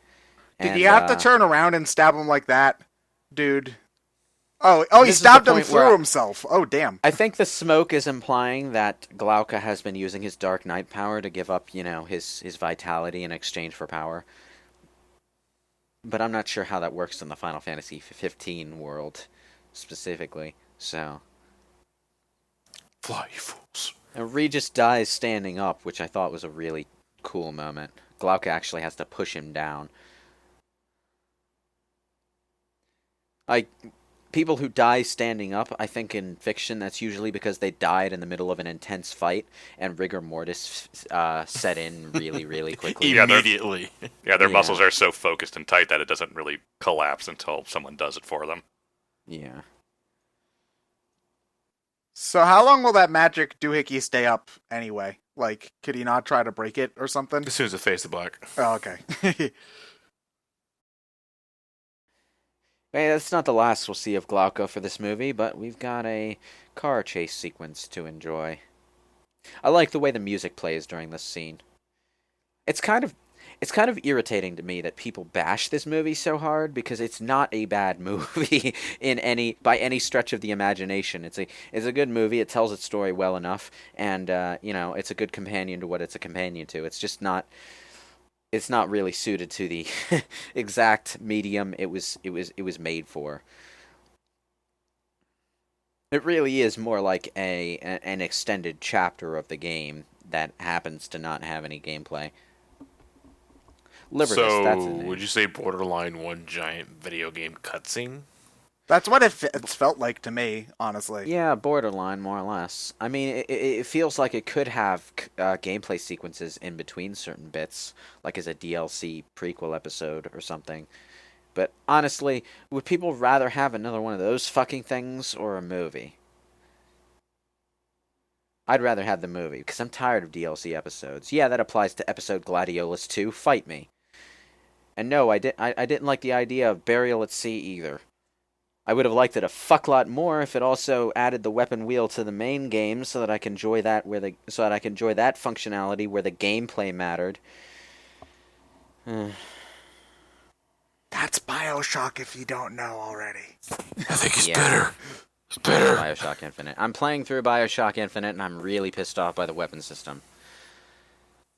Did And, you have to turn around and stab him like that, dude? Oh, he This is stabbed the him point where through himself. Oh, damn. I think the smoke is implying that Glauca has been using his Dark Knight power to give up, his vitality in exchange for power. But I'm not sure how that works in the Final Fantasy 15 world, specifically, so... Fly, you fools. And Regis dies standing up, which I thought was a really cool moment. Glauca actually has to push him down. Like, people who die standing up, I think in fiction that's usually because they died in the middle of an intense fight, and rigor mortis set in really, really quickly. Immediately. Their muscles are so focused and tight that it doesn't really collapse until someone does it for them. Yeah. So how long will that magic doohickey stay up anyway? Like, could he not try to break it or something? As soon as it fades to black. Oh, okay. Hey, that's not the last we'll see of Glauco for this movie, but we've got a car chase sequence to enjoy. I like the way the music plays during this scene. It's kind of irritating to me that people bash this movie so hard because it's not a bad movie by any stretch of the imagination. It's a good movie. It tells its story well enough, and it's a good companion to what it's a companion to. It's just not. It's not really suited to the exact medium it was made for. It really is more like an extended chapter of the game that happens to not have any gameplay. So, that's the name. would you say borderline one giant video game cutscene? That's what it's felt like to me, honestly. Yeah, borderline, more or less. I mean, it feels like it could have gameplay sequences in between certain bits, like as a DLC prequel episode or something. But honestly, would people rather have another one of those fucking things or a movie? I'd rather have the movie, because I'm tired of DLC episodes. Yeah, that applies to episode Gladiolus 2, Fight Me. And no, I didn't like the idea of Burial at Sea either. I would have liked it a fuck lot more if it also added the weapon wheel to the main game so that I can enjoy that functionality where the gameplay mattered. That's Bioshock if you don't know already. I think he's Yeah. bitter. He's bitter. Bioshock Infinite. I'm playing through Bioshock Infinite and I'm really pissed off by the weapon system.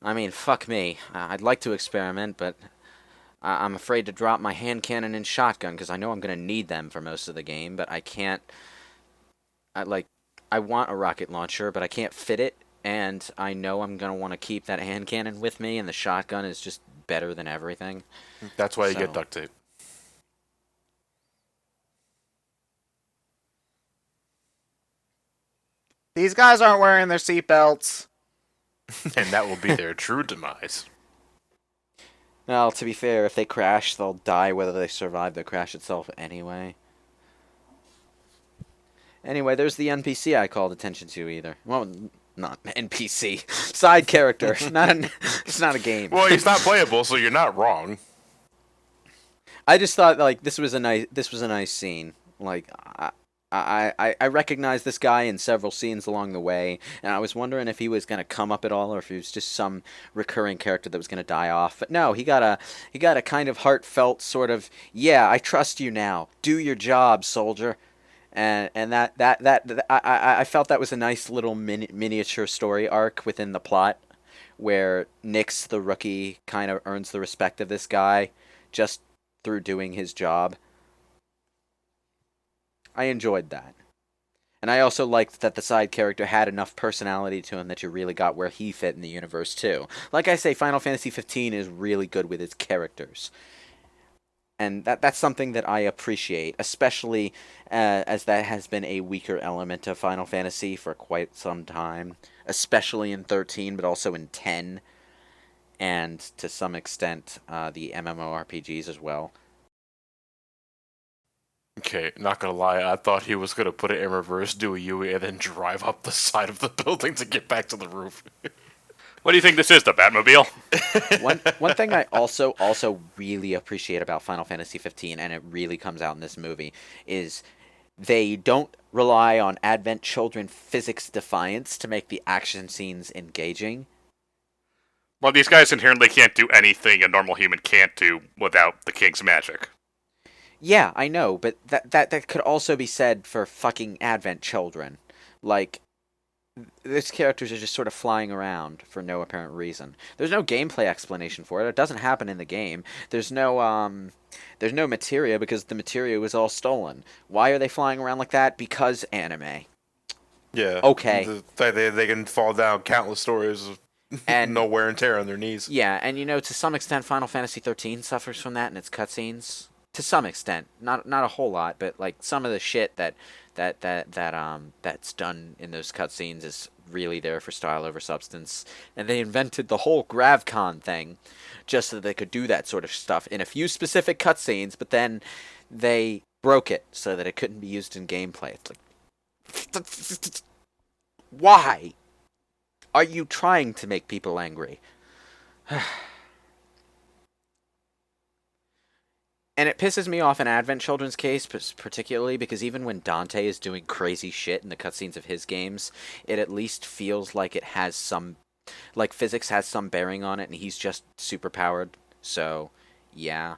I mean, fuck me. I'd like to experiment, but I'm afraid to drop my hand cannon and shotgun because I know I'm going to need them for most of the game, but I can't. I want a rocket launcher, but I can't fit it, and I know I'm going to want to keep that hand cannon with me, and the shotgun is just better than everything. That's why you get duct tape. These guys aren't wearing their seatbelts. And that will be their true demise. Well, to be fair, if they crash, they'll die whether they survive the crash itself anyway. Anyway, there's the NPC I called attention to either. Well, not NPC. Side character. It's not a game. Well, he's not playable, so you're not wrong. I just thought like this was a nice scene. Like I recognized this guy in several scenes along the way, and I was wondering if he was going to come up at all, or if he was just some recurring character that was going to die off. But no, he got a kind of heartfelt sort of, yeah, I trust you now. Do your job, soldier. And I felt that was a nice little miniature story arc within the plot, where Nix the rookie kind of earns the respect of this guy just through doing his job. I enjoyed that. And I also liked that the side character had enough personality to him that you really got where he fit in the universe too. Like I say, Final Fantasy 15 is really good with its characters. And that's something that I appreciate, especially as that has been a weaker element of Final Fantasy for quite some time. Especially in 13, but also in 10. And to some extent, the MMORPGs as well. Okay, not gonna lie, I thought he was gonna put it in reverse, do a Yui, and then drive up the side of the building to get back to the roof. What do you think this is, the Batmobile? One thing I also really appreciate about Final Fantasy 15, and it really comes out in this movie, is they don't rely on Advent Children physics defiance to make the action scenes engaging. Well, these guys inherently can't do anything a normal human can't do without the King's magic. Yeah, I know, but that could also be said for fucking Advent Children. Like, these characters are just sort of flying around for no apparent reason. There's no gameplay explanation for it. It doesn't happen in the game. There's no materia because the materia was all stolen. Why are they flying around like that? Because anime. Yeah. Okay. The fact that they can fall down countless stories of And no wear and tear on their knees. yeah, and to some extent, Final Fantasy 13 suffers from that in its cutscenes. To some extent, not a whole lot, but like some of the shit that's done in those cutscenes is really there for style over substance. And they invented the whole GravCon thing just so that they could do that sort of stuff in a few specific cutscenes, but then they broke it so that it couldn't be used in gameplay. It's like, Why are you trying to make people angry? And it pisses me off in Advent Children's case, particularly because even when Dante is doing crazy shit in the cutscenes of his games, it at least feels like it has some, like physics has some bearing on it, and he's just super powered. So, yeah.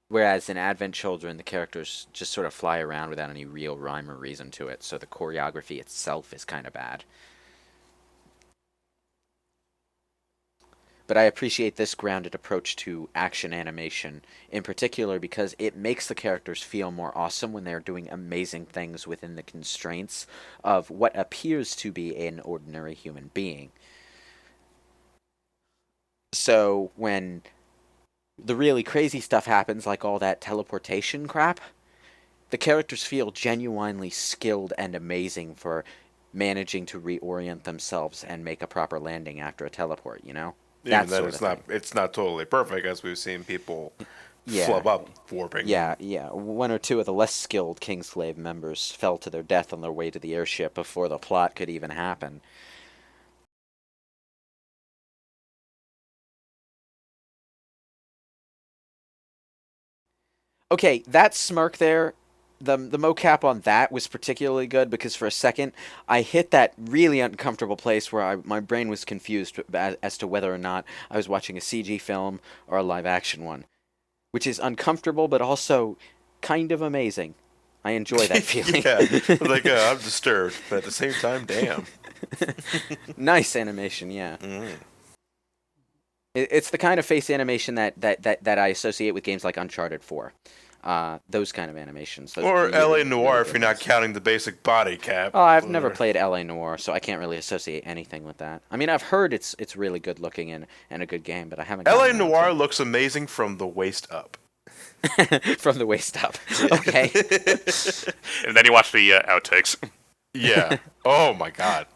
Whereas in Advent Children, the characters just sort of fly around without any real rhyme or reason to it, so the choreography itself is kind of bad. But I appreciate this grounded approach to action animation, in particular because it makes the characters feel more awesome when they're doing amazing things within the constraints of what appears to be an ordinary human being. So when the really crazy stuff happens, like all that teleportation crap, the characters feel genuinely skilled and amazing for managing to reorient themselves and make a proper landing after a teleport, you know? Even That then, sort of thing. it's not totally perfect, as we've seen people Yeah. flub up warping. Yeah, yeah. One or two of the less skilled Kingsglaive members fell to their death on their way to the airship before the plot could even happen. Okay, that smirk there, the mocap on that was particularly good because for a second I hit that really uncomfortable place where my brain was confused as to whether or not I was watching a CG film or a live action one, which is uncomfortable but also kind of amazing. I enjoy that feeling. Yeah, like I'm disturbed, but at the same time, damn. Nice animation, yeah. Mm. It's the kind of face animation that I associate with games like Uncharted 4. Those kind of animations. Those Or really, LA Noir, really if good you're not ones. counting the basic body cap. Oh, I've never played LA Noir, so I can't really associate anything with that. I mean, I've heard it's really good looking and a good game, but I haven't LA gotten around Noir to looks amazing from the waist up. it. From the waist up. Okay. And then you watch the outtakes. Yeah. Oh my god.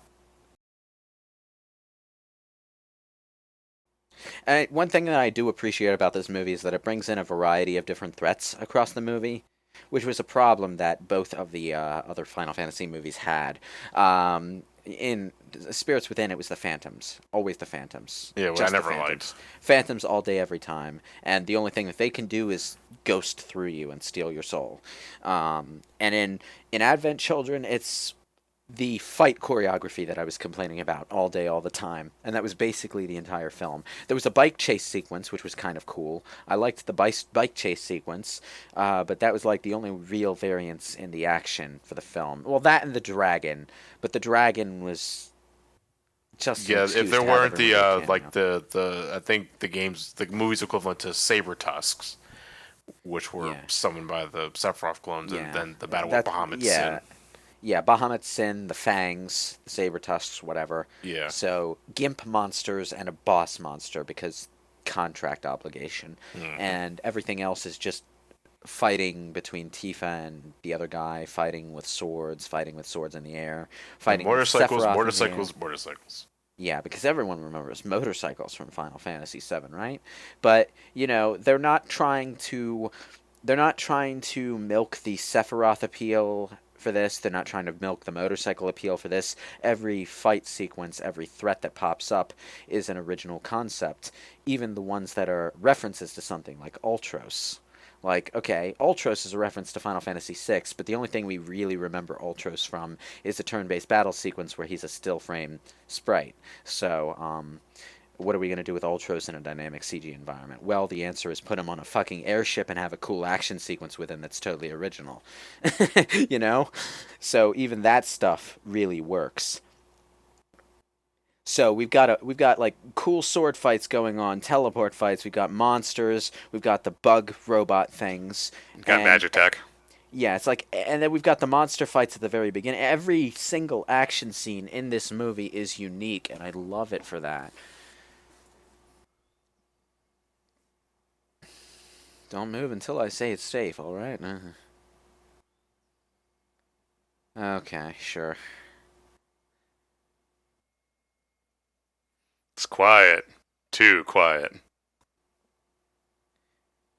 One thing that I do appreciate about this movie is that it brings in a variety of different threats across the movie, which was a problem that both of the other Final Fantasy movies had. In Spirits Within, it was the Phantoms, always the Phantoms, Yeah, well, just I the never Phantoms, Phantoms all day, every time, and the only thing that they can do is ghost through you and steal your soul. And in Advent Children, it's the fight choreography that I was complaining about all day, all the time, and that was basically the entire film. There was a bike chase sequence, which was kind of cool. I liked the bike chase sequence, but that was like the only real variance in the action for the film. Well, that and the dragon, but the dragon was just an Yeah, excuse if there to have weren't the everyone do a like cameo. the I think the movie's equivalent to saber tusks, which were Yeah. summoned by the Sephiroth clones, and Yeah, then the battle with that Bahamut yeah. Sin. Yeah, Bahamut Sin, the Fangs, the Saber Tusks, whatever. Yeah. So Gimp monsters and a boss monster because contract obligation, Mhm. and everything else is just fighting between Tifa and the other guy, fighting with swords in the air, fighting with Motorcycles, Sephiroth in the air. motorcycles, motorcycles. Yeah, because everyone remembers motorcycles from Final Fantasy VII, right? But they're not trying to milk the Sephiroth appeal for this. They're not trying to milk the motorcycle appeal for this. Every fight sequence, every threat that pops up is an original concept. Even the ones that are references to something like Ultros. Like, okay, Ultros is a reference to Final Fantasy VI, but the only thing we really remember Ultros from is the turn-based battle sequence where he's a still frame sprite. So, what are we going to do with Ultros in a dynamic CG environment? Well, the answer is put him on a fucking airship and have a cool action sequence with him that's totally original. You know? So even that stuff really works. So we've got like cool sword fights going on, teleport fights, we've got monsters, we've got the bug robot things. Got and magic tech. yeah, it's like, and then we've got the monster fights at the very beginning. Every single action scene in this movie is unique, and I love it for that. Don't move until I say it's safe, alright? Okay, sure. It's quiet. Too quiet.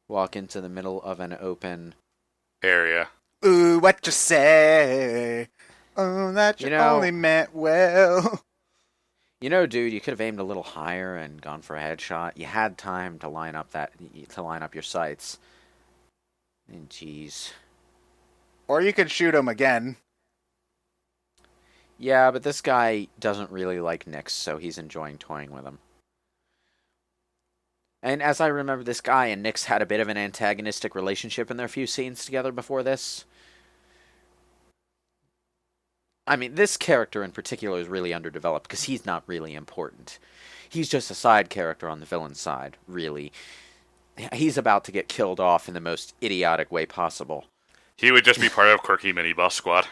Walk into the middle of an open... Area. Ooh, what you say? Oh, that you You know, only meant well. dude, you could have aimed a little higher and gone for a headshot. You had time to line up your sights. And jeez. Or you could shoot him again. Yeah, but this guy doesn't really like Nyx, so he's enjoying toying with him. And as I remember, this guy and Nyx had a bit of an antagonistic relationship in their few scenes together before this. I mean, this character in particular is really underdeveloped because he's not really important. He's just a side character on the villain's side, really. He's about to get killed off in the most idiotic way possible. He would just be part of quirky mini boss squad.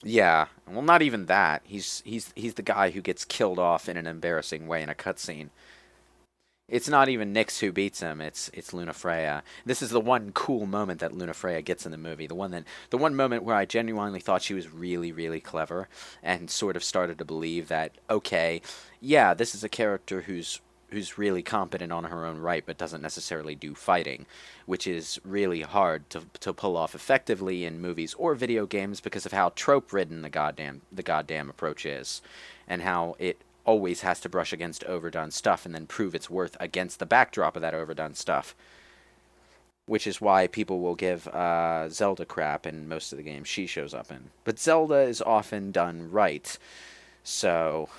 Yeah, well, not even that. He's the guy who gets killed off in an embarrassing way in a cutscene. It's not even Nyx who beats him. It's Luna Freya. This is the one cool moment that Luna Freya gets in the movie. The one moment where I genuinely thought she was really, really clever, and sort of started to believe that, okay, yeah, this is a character who's really competent on her own right, but doesn't necessarily do fighting, which is really hard to pull off effectively in movies or video games because of how trope ridden the goddamn approach is, and how it always has to brush against overdone stuff and then prove its worth against the backdrop of that overdone stuff. Which is why people will give Zelda crap in most of the games she shows up in. But Zelda is often done right. So,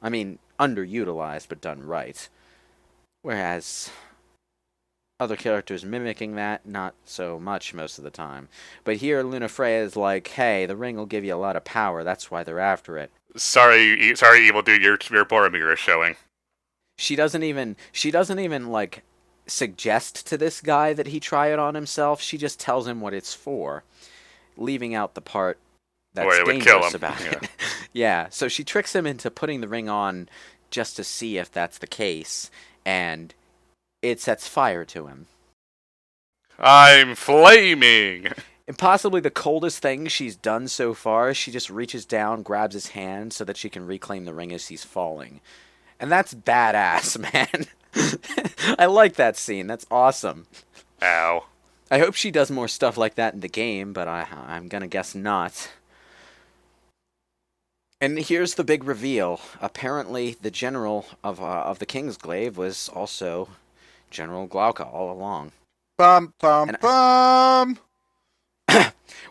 I mean, underutilized, but done right. Whereas other characters mimicking that, not so much most of the time. But here, Luna Freya is like, hey, the ring will give you a lot of power, that's why they're after it. Sorry, evil dude, your Boromir is showing. She doesn't even like suggest to this guy that he try it on himself. She just tells him what it's for, leaving out the part that's dangerous about it. Yeah, so she tricks him into putting the ring on just to see if that's the case, and it sets fire to him. I'm flaming! And possibly the coldest thing she's done so far, she just reaches down, grabs his hand so that she can reclaim the ring as he's falling. And that's badass, man. I like that scene. That's awesome. Ow. I hope she does more stuff like that in the game, but I'm gonna guess not. And here's the big reveal. Apparently, the general of the Kingsglaive was also General Glauca all along. Bum, bum, bum!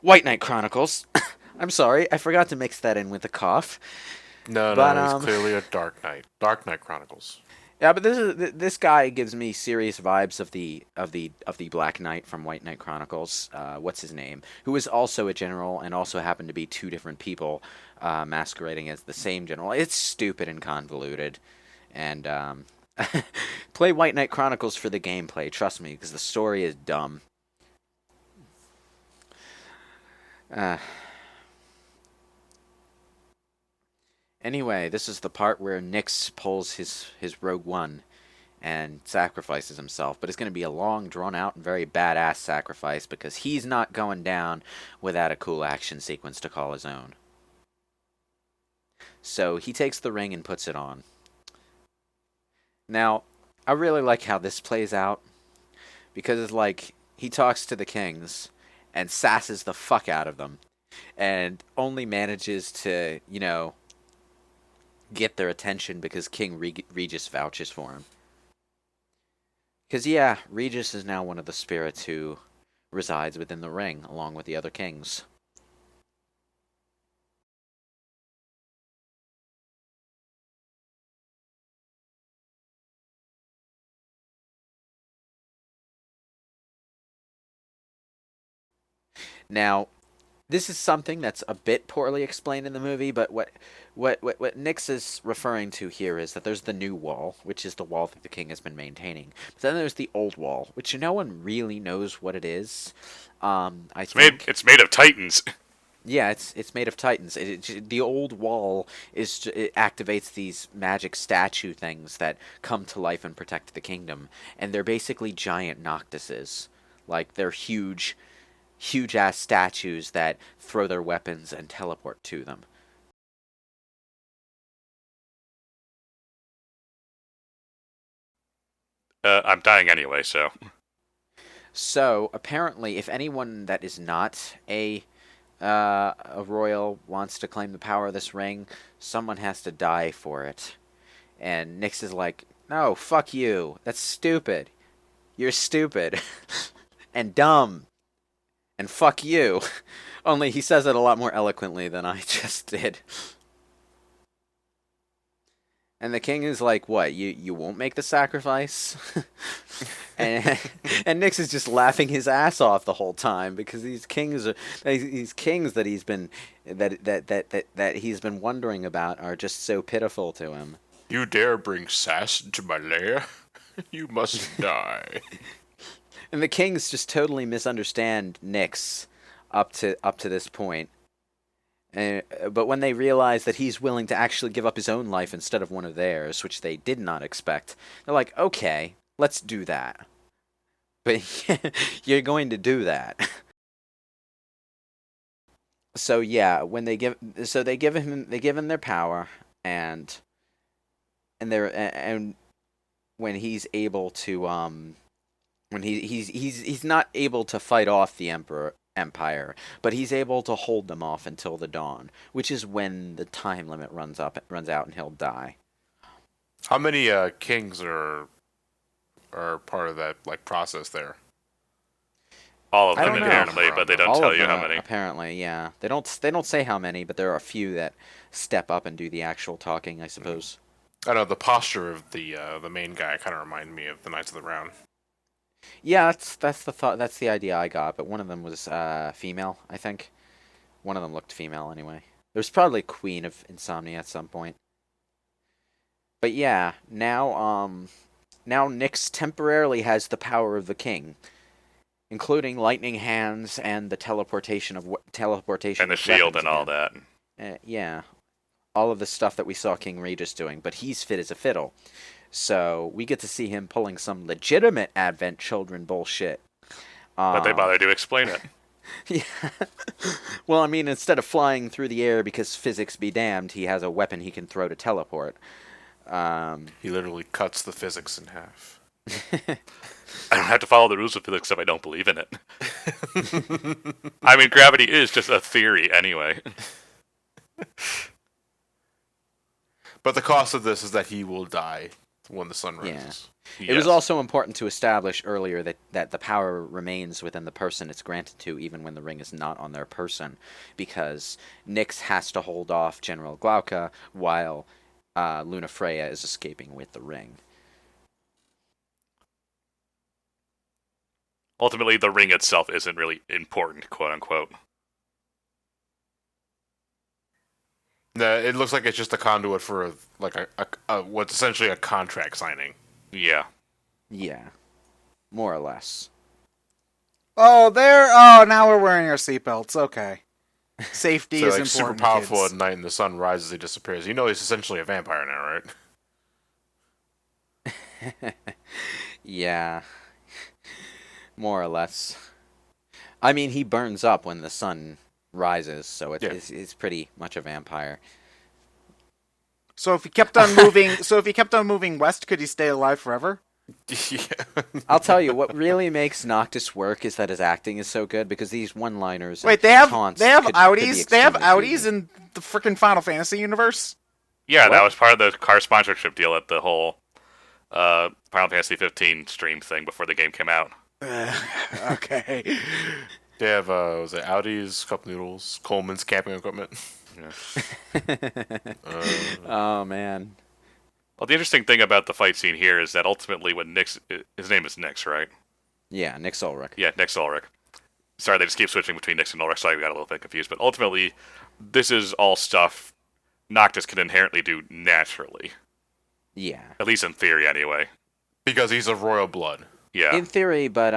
White Knight Chronicles. I'm sorry, I forgot to mix that in with the cough. No, it's clearly a Dark Knight. Dark Knight Chronicles. Yeah, but this guy gives me serious vibes of the Black Knight from White Knight Chronicles. What's his name? Who is also a general and also happened to be two different people masquerading as the same general. It's stupid and convoluted, and play White Knight Chronicles for the gameplay. Trust me, because the story is dumb. Anyway, this is the part where Nyx pulls his Rogue One and sacrifices himself, but it's going to be a long, drawn-out, and very badass sacrifice because he's not going down without a cool action sequence to call his own. So he takes the ring and puts it on. Now, I really like how this plays out because it's like he talks to the kings and sasses the fuck out of them and only manages to, get their attention because King Regis vouches for him. Because, yeah, Regis is now one of the spirits who resides within the ring, along with the other kings. Now, this is something that's a bit poorly explained in the movie, but what Nyx is referring to here is that there's the new wall, which is the wall that the king has been maintaining. But then there's the old wall, which no one really knows what it is. It's made of titans. Yeah, it's made of titans. The old wall it activates these magic statue things that come to life and protect the kingdom, and they're basically giant Noctises. Like they're huge ass statues that throw their weapons and teleport to them. I'm dying anyway, so. So apparently, if anyone that is not a a royal wants to claim the power of this ring, someone has to die for it. And Nyx is like, no, fuck you. That's stupid. You're stupid. And dumb. And fuck you. Only he says it a lot more eloquently than I just did. And the king is like, what, you won't make the sacrifice? and and Nyx is just laughing his ass off the whole time because these kings that he's been that he's been wondering about are just so pitiful to him. You dare bring sass into my lair? You must die. And the kings just totally misunderstand Nyx up to this point. But when they realize that he's willing to actually give up his own life instead of one of theirs, which they did not expect, they're like, okay, let's do that. But you're going to do that. So yeah, when they give him their power, and when he's able to when he's not able to fight off the empire, but he's able to hold them off until the dawn, which is when the time limit runs out and he'll die. How many kings are part of that process there? All of I them don't know. apparently, but they don't All tell of you them, how many. Apparently, yeah. They don't say how many, but there are a few that step up and do the actual talking, I suppose. I know the posture of the main guy kind of reminded me of the Knights of the Round. Yeah, that's the thought. That's the idea I got. But one of them was female, I think. One of them looked female anyway. There's probably Queen of Insomnia at some point. But yeah, now Nyx temporarily has the power of the king, including lightning hands and the teleportation And of the shield weapons and all again. that. Yeah, all of the stuff that we saw King Regis doing, but he's fit as a fiddle. So we get to see him pulling some legitimate Advent Children bullshit. But they bother to explain it. Yeah. Well, I mean, instead of flying through the air because physics be damned, he has a weapon he can throw to teleport. He literally cuts the physics in half. I don't have to follow the rules of physics if I don't believe in it. I mean, gravity is just a theory anyway. But the cost of this is that he will die when the sun rises. It was also important to establish earlier that the power remains within the person it's granted to, even when the ring is not on their person, because Nyx has to hold off General Glauca while Luna Freya is escaping with the ring. Ultimately, the ring itself isn't really important, quote unquote. No, it looks like it's just a conduit for what's essentially a contract signing. Yeah. Yeah, more or less. Oh, now we're wearing our seatbelts. Okay. Safety So is super important, powerful kids. at night, and the sun rises, he disappears. You know he's essentially a vampire now, right? Yeah, more or less. I mean, he burns up when the sun rises, so it's pretty much a vampire. So if he kept on moving west, could he stay alive forever? Yeah. I'll tell you what really makes Noctis work is that his acting is so good because these one-liners. Wait, and they have taunts Audis. They have extremely Audis cheesy. in the freaking Final Fantasy universe. Yeah, What? that was part of the car sponsorship deal at the whole Final Fantasy 15 stream thing before the game came out. Okay. They have was it Audi's, Cup Noodles, Coleman's camping equipment. Yeah. Oh man. Well, the interesting thing about the fight scene here is that ultimately when Nyx, his name is Nyx, right? Yeah, Nyx Ulrich. Yeah, Nyx Ulrich. Sorry, they just keep switching between Nyx and Ulrich, so I got a little bit confused. But ultimately, this is all stuff Noctis can inherently do naturally. Yeah. At least in theory, anyway. Because he's of royal blood. Yeah. In theory, but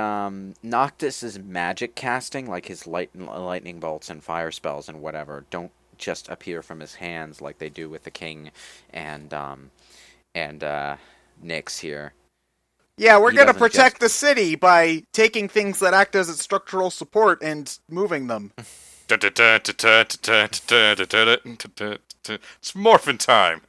Noctis's magic casting, like his lightning bolts and fire spells and whatever, don't just appear from his hands like they do with the king and Nyx here. Yeah, we're He gonna doesn't protect the city by taking things that act as its structural support and moving them. It's morphin' time.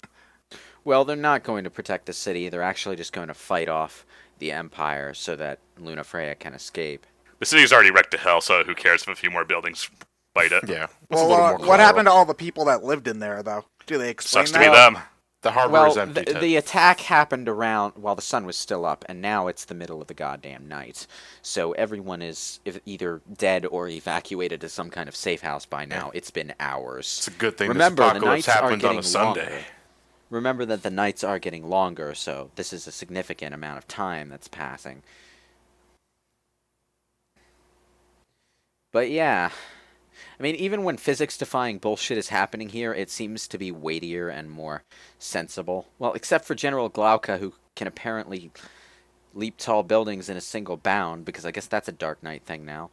Well, they're not going to protect the city. They're actually just going to fight off the Empire so that Luna Freya can escape. The city's already wrecked to hell, so who cares if a few more buildings fight it. Yeah. Well, what collateral. happened to all the people that lived in there, though? Do they explain Sucks to that? be them. The harbor Well, is empty. Ted. the attack happened around while the sun was still up, and now it's the middle of the goddamn night. So everyone is either dead or evacuated to some kind of safe house by now. It's been hours. It's a good thing Remember, this the apocalypse nights are happened on getting a Sunday. longer. Remember that the nights are getting longer, so this is a significant amount of time that's passing. But yeah, I mean, even when physics-defying bullshit is happening here, it seems to be weightier and more sensible. Well, except for General Glauca, who can apparently leap tall buildings in a single bound, because I guess that's a Dark Knight thing now.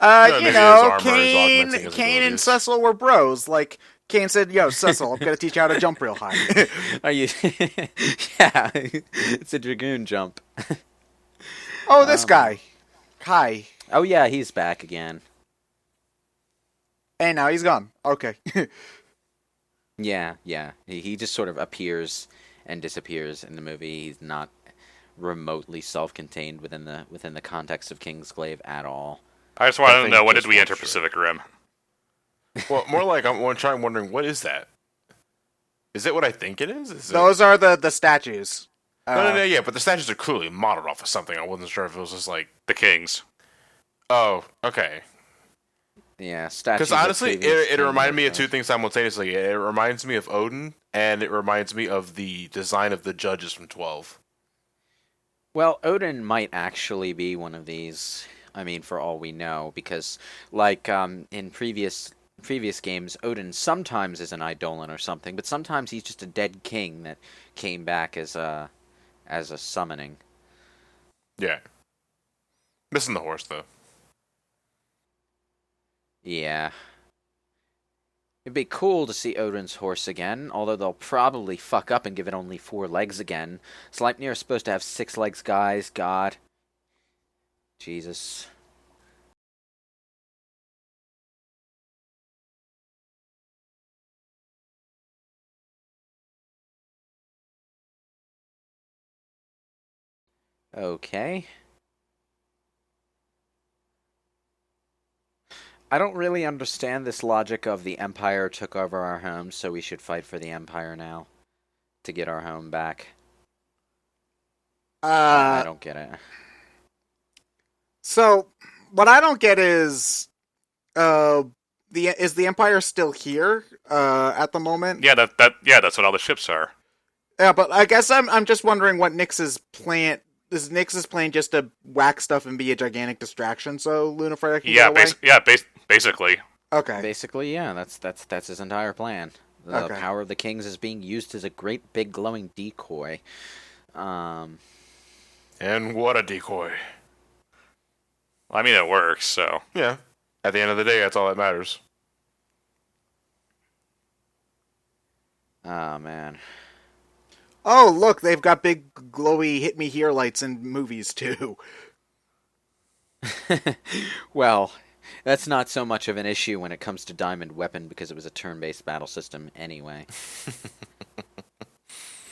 maybe You his know, armor is augmenting his Kane and abilities. Cecil were bros. Like, Kane said, yo, Cecil, I'm gonna teach you how to jump real high. Are you? Yeah, it's a Dragoon jump. Oh, this guy. Hi. Oh yeah, he's back again. And now he's gone. Okay. Yeah. He just sort of appears and disappears in the movie. He's not remotely self-contained within the context of Kingsglaive at all. I just wanted to think know, when just did we one enter shot. Pacific Rim? Well, more like I'm wondering, what is that? Is it what I think it is? Those are the statues. No, yeah, but the statues are clearly modeled off of something. I wasn't sure if it was just like, The Kings. oh, okay. Yeah, statues. Because honestly, it reminded me of things. two things simultaneously. It reminds me of Odin, and it reminds me of the design of the judges from 12. Well, Odin might actually be one of these. I mean, for all we know, because like in previous games, Odin sometimes is an Eidolon or something, but sometimes he's just a dead king that came back as a summoning. Yeah. Missing the horse, though. Yeah. It'd be cool to see Odin's horse again, although they'll probably fuck up and give it only 4 legs again. Sleipnir is supposed to have 6 legs, guys. God. Jesus. Okay. I don't really understand this logic of the Empire took over our home, so we should fight for the Empire now to get our home back. I don't get it. So, what I don't get is, is the Empire still here at the moment? Yeah, that's what all the ships are. Yeah, but I guess I'm just wondering what Nyx's plan is. Nyx's plan just to whack stuff and be a gigantic distraction, so Luna Freya can get away? Basically. Okay. Basically, yeah, that's his entire plan. The Okay. power of the kings is being used as a great big glowing decoy. And what a decoy. I mean, it works, so. Yeah. At the end of the day, that's all that matters. Oh man. Oh, look, they've got big glowy hit me here lights in movies too. Well, that's not so much of an issue when it comes to Diamond Weapon because it was a turn-based battle system anyway.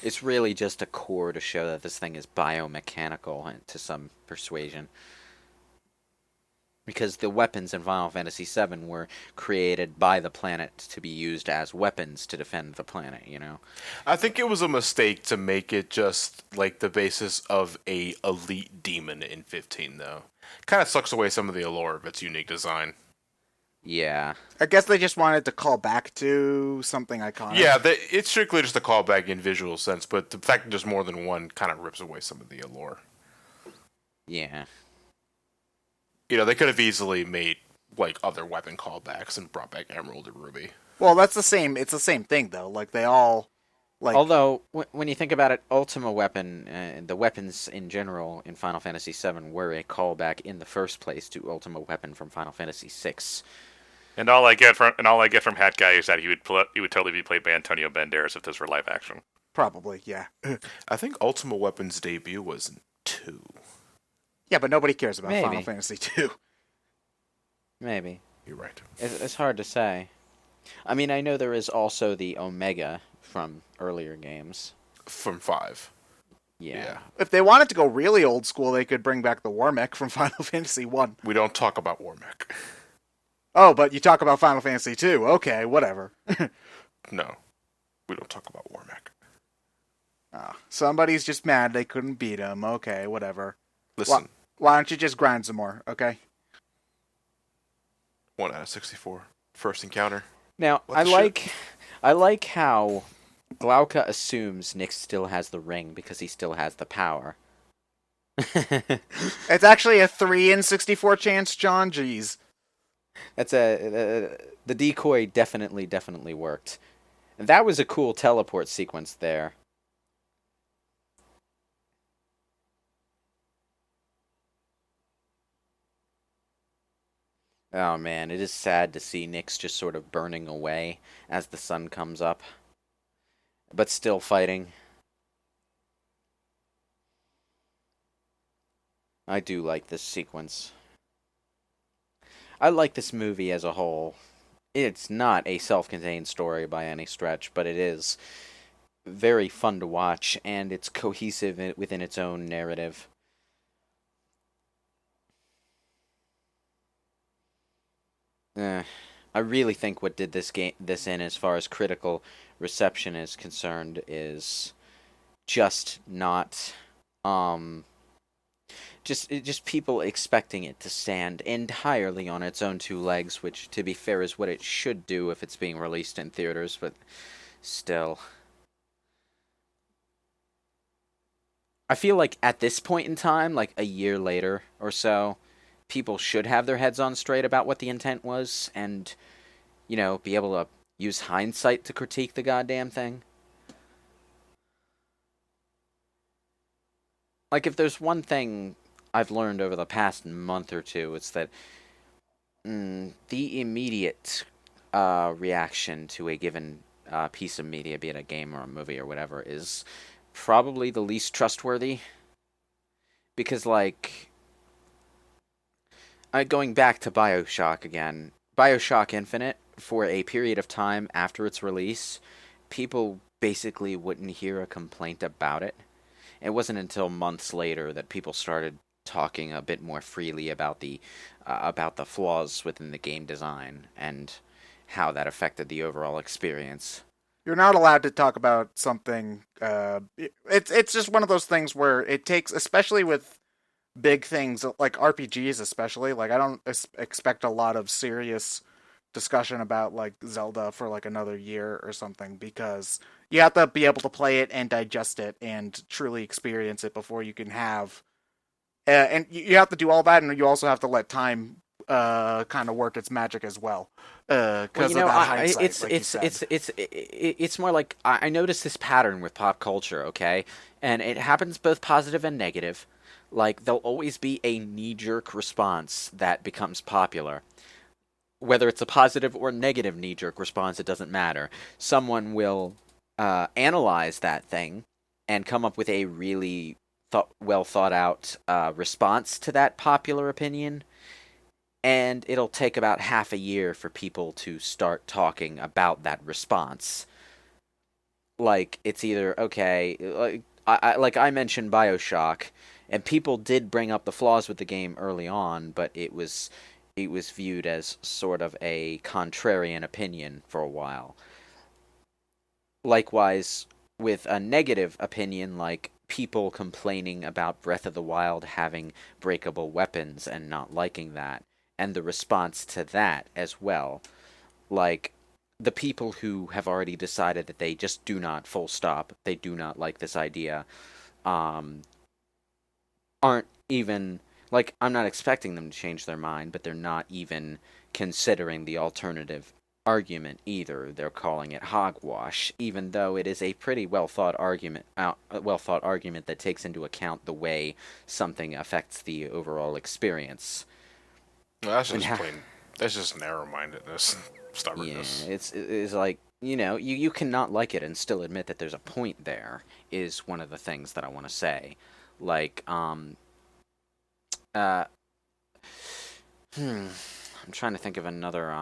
It's really just a core to show that this thing is biomechanical and to some persuasion. Because the weapons in Final Fantasy VII were created by the planet to be used as weapons to defend the planet, you know? I think it was a mistake to make it just like the basis of a elite demon in 15, though. Kind of sucks away some of the allure of its unique design. Yeah. I guess they just wanted to call back to something iconic. Yeah, it's strictly just a callback in visual sense, but the fact that there's more than one kind of rips away some of the allure. Yeah. You know, they could have easily made like other weapon callbacks and brought back Emerald and Ruby. Well, that's the same. It's the same thing though. Like they all, like. Although, when you think about it, Ultima Weapon, the weapons in general in Final Fantasy VII were a callback in the first place to Ultima Weapon from Final Fantasy VI. And all I get from Hat Guy is that he would totally be played by Antonio Banderas if this were live action. Probably, yeah. I think Ultima Weapon's debut was in 2. Yeah, but nobody cares about Maybe. Final Fantasy 2. Maybe. You're right. It's hard to say. I mean, I know there is also the Omega from earlier games. From 5. Yeah. If they wanted to go really old school, they could bring back the War Mech from Final Fantasy 1. We don't talk about Warmech. Oh, but you talk about Final Fantasy 2. Okay, whatever. No, we don't talk about Warmack. Somebody's just mad they couldn't beat him. Okay, whatever. Listen, Why don't you just grind some more, okay? 1 out of 64. First encounter. Now, What the shit? I like how Glauca assumes Nyx still has the ring because he still has the power. It's actually a 3 in 64 chance, John. Jeez. That's the decoy definitely worked. That was a cool teleport sequence there. Oh man, it is sad to see Nyx just sort of burning away as the sun comes up, but still fighting. I do like this sequence. I like this movie as a whole. It's not a self-contained story by any stretch, but it is very fun to watch, and it's cohesive within its own narrative. I really think what did this in as far as critical reception is concerned is just not just people expecting it to stand entirely on its own two legs, which to be fair is what it should do if it's being released in theaters, but still. I feel like at this point in time, like a year later or so, people should have their heads on straight about what the intent was and, be able to use hindsight to critique the goddamn thing. Like, if there's one thing I've learned over the past month or two, it's that the immediate reaction to a given piece of media, be it a game or a movie or whatever, is probably the least trustworthy. Because, like, going back to Bioshock again, Bioshock Infinite, for a period of time after its release, people basically wouldn't hear a complaint about it. It wasn't until months later that people started talking a bit more freely about the flaws within the game design and how that affected the overall experience. You're not allowed to talk about something. It's just one of those things where it takes, especially with big things like RPGs, especially. Like, I don't expect a lot of serious discussion about like Zelda for like another year or something, because you have to be able to play it and digest it and truly experience it before you can have. And you have to do all that, and you also have to let time kind of work its magic as well. Because of that hindsight, it's more like I noticed this pattern with pop culture, okay, and it happens both positive and negative. Like, there'll always be a knee-jerk response that becomes popular. Whether it's a positive or negative knee-jerk response, it doesn't matter. Someone will analyze that thing and come up with a really well thought out response to that popular opinion, and it'll take about half a year for people to start talking about that response. Like, it's either okay, like I mentioned Bioshock, and people did bring up the flaws with the game early on, but it was viewed as sort of a contrarian opinion for a while. Likewise, with a negative opinion, like people complaining about Breath of the Wild having breakable weapons and not liking that, and the response to that as well. Like, the people who have already decided that they just do not, full stop, they do not like this idea, aren't even, like, I'm not expecting them to change their mind, but they're not even considering the alternative argument either. They're calling it hogwash, even though it is a pretty well thought argument that takes into account the way something affects the overall experience. No, that's just plain. That's just narrow-mindedness, stubbornness. Yeah, it's like, you cannot like it and still admit that there's a point there, is one of the things that I want to say. Like, I'm trying to think of another,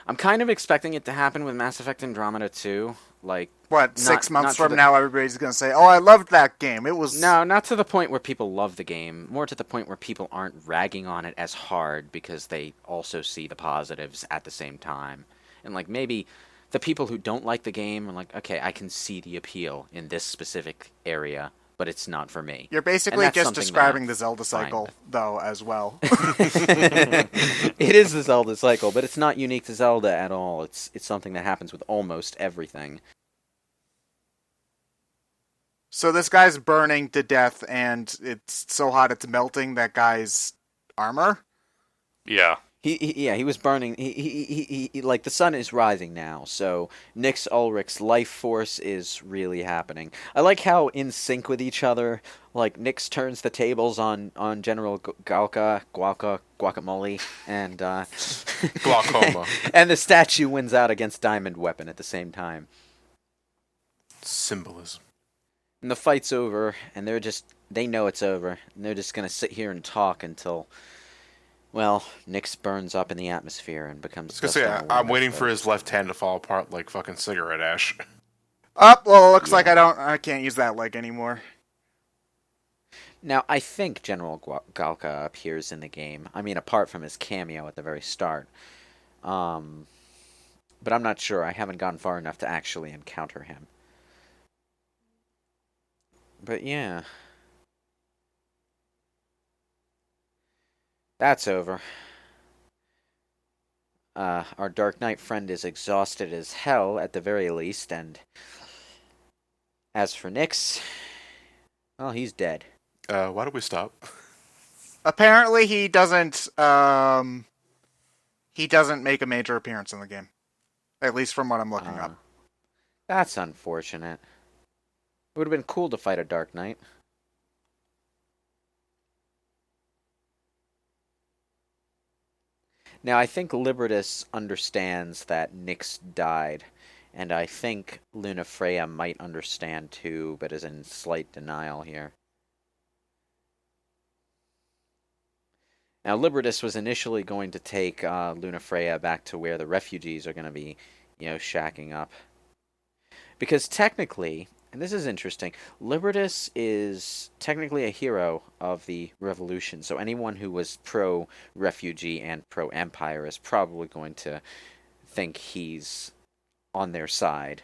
I'm kind of expecting it to happen with Mass Effect Andromeda too. Like, What, not- 6 months not to from the- now, everybody's going to say, oh, I loved that game. It was... No, not to the point where people love the game. More to the point where people aren't ragging on it as hard because they also see the positives at the same time. And, like, maybe the people who don't like the game are like, okay, I can see the appeal in this specific area, but it's not for me. You're basically that's just something that describing I'm the Zelda fine cycle, with. though, as well. It is the Zelda cycle, but it's not unique to Zelda at all. It's something that happens with almost everything. So this guy's burning to death, and it's so hot it's melting that guy's armor? Yeah. He was burning. He like the sun is rising now, so Nyx Ulrich's life force is really happening. I like how in sync with each other, like Nyx turns the tables on General Guacamole, and Glaucoma. and the statue wins out against Diamond Weapon at the same time. Symbolism. And the fight's over, and they know it's over, and they're just gonna sit here and talk until, well, Nyx burns up in the atmosphere and becomes. I was gonna say, I'm waiting for his left hand to fall apart like fucking cigarette ash. Well, it looks like Yeah. I can't use that leg anymore. Now, I think General Galka appears in the game. I mean, apart from his cameo at the very start. But I'm not sure. I haven't gone far enough to actually encounter him. But yeah. That's over. Our Dark Knight friend is exhausted as hell, at the very least, and as for Nyx, well, he's dead. Why did we stop? Apparently, he doesn't make a major appearance in the game. At least from what I'm looking up. That's unfortunate. It would have been cool to fight a Dark Knight. Now, I think Libertas understands that Nyx died, and I think Luna Freya might understand too, but is in slight denial here. Now, Libertas was initially going to take Luna Freya back to where the refugees are going to be, shacking up. Because technically, and this is interesting, Libertas is technically a hero of the revolution, so anyone who was pro-refugee and pro-empire is probably going to think he's on their side.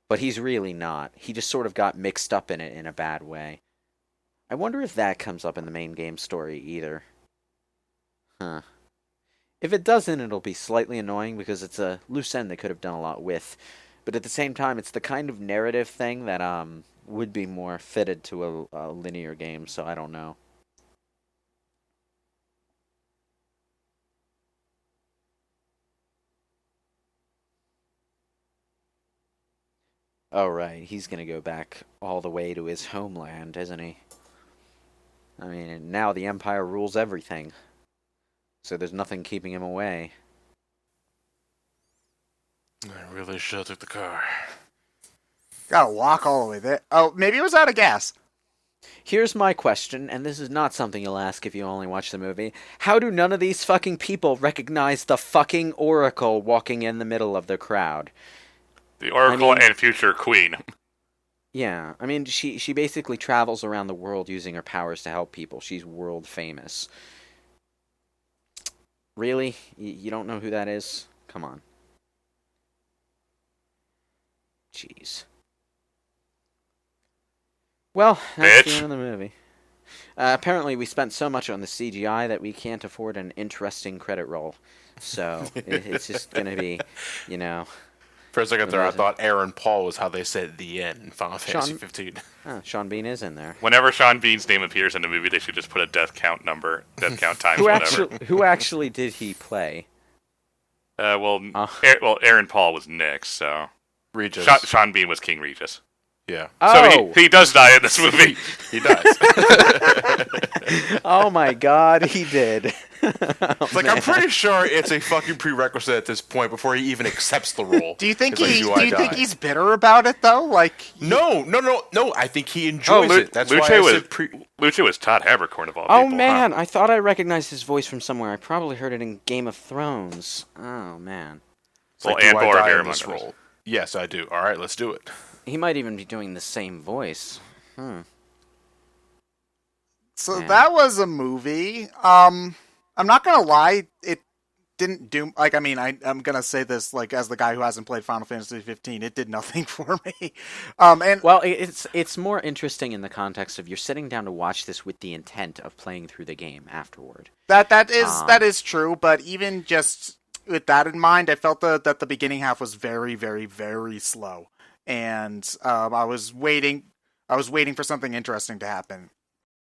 But he's really not. He just sort of got mixed up in it in a bad way. I wonder if that comes up in the main game story either. Huh. If it doesn't, it'll be slightly annoying because it's a loose end they could have done a lot with. But at the same time, it's the kind of narrative thing that would be more fitted to a linear game, so I don't know. Oh, right, he's gonna go back all the way to his homeland, isn't he? I mean, now the Empire rules everything. So there's nothing keeping him away. I really should have took the car. Gotta walk all the way there. Oh, maybe it was out of gas. Here's my question, and this is not something you'll ask if you only watch the movie. How do none of these fucking people recognize the fucking Oracle walking in the middle of the crowd? The Oracle I mean- and future Queen. Yeah, I mean, she basically travels around the world using her powers to help people. She's world famous. Really? You don't know who that is? Come on. Jeez. Well, that's the Bitch. end of the movie. Apparently, we spent so much on the CGI that we can't afford an interesting credit roll. So, it's just going to be, For a second there, I Amazing. thought Aaron Paul was how they said the end in Final Fantasy 15. Sean Bean is in there. Whenever Sean Bean's name appears in a movie, they should just put a death count times whatever. Who actually did he play? Aaron Paul was Nick, so Regis. Sean Bean was King Regis. Yeah. So Oh! he does die in this movie. He dies. Oh my god, he did. It's like, I'm pretty sure it's a fucking prerequisite at this point before he even accepts the role. Do you think It's like, do you think die? he's bitter about it though? Like, No. I think he enjoys it. That's Luce why I was said Luce was Todd Habercorn of all Oh people. man, huh? I thought I recognized his voice from somewhere. I probably heard it in Game of Thrones. Oh man. It's Well, like, do I Andor die very in this much. role? Yes, I do. All right, let's do it. He might even be doing the same voice. So Man. that was a movie. I'm not gonna lie, it didn't do like. I mean, I'm gonna say this like as the guy who hasn't played Final Fantasy 15. It did nothing for me. And Well, it's more interesting in the context of you're sitting down to watch this with the intent of playing through the game afterward. that is true. But even just with that in mind, I felt that the beginning half was very, very, very slow, and I was waiting. I was waiting for something interesting to happen.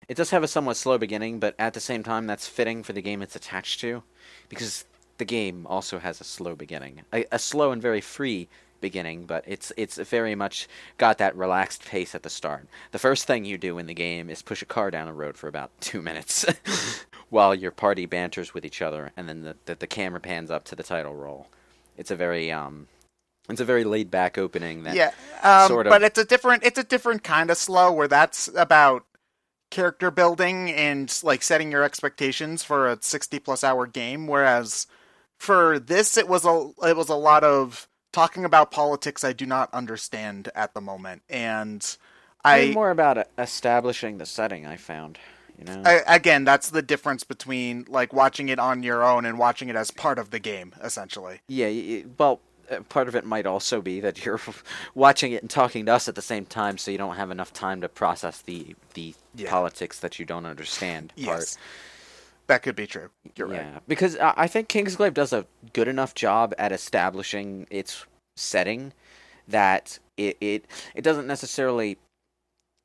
It does have a somewhat slow beginning, but at the same time, that's fitting for the game it's attached to, because the game also has a slow beginning, a slow and very free beginning, but it's very much got that relaxed pace at the start. The first thing you do in the game is push a car down a road for about 2 minutes, while your party banters with each other, and then the camera pans up to the title roll. It's a very laid back opening that sort of. But it's a different kind of slow where that's about character building and like setting your expectations for a 60+ hour game, whereas for this it was a lot of talking about politics I do not understand at the moment, and more about establishing the setting. I found, again, that's the difference between like watching it on your own and watching it as part of the game, essentially. Yeah, well, part of it might also be that you're watching it and talking to us at the same time, so you don't have enough time to process the politics that you don't understand. Yes, that could be true. You're right. Yeah, because I think Kingsglaive does a good enough job at establishing its setting that it doesn't necessarily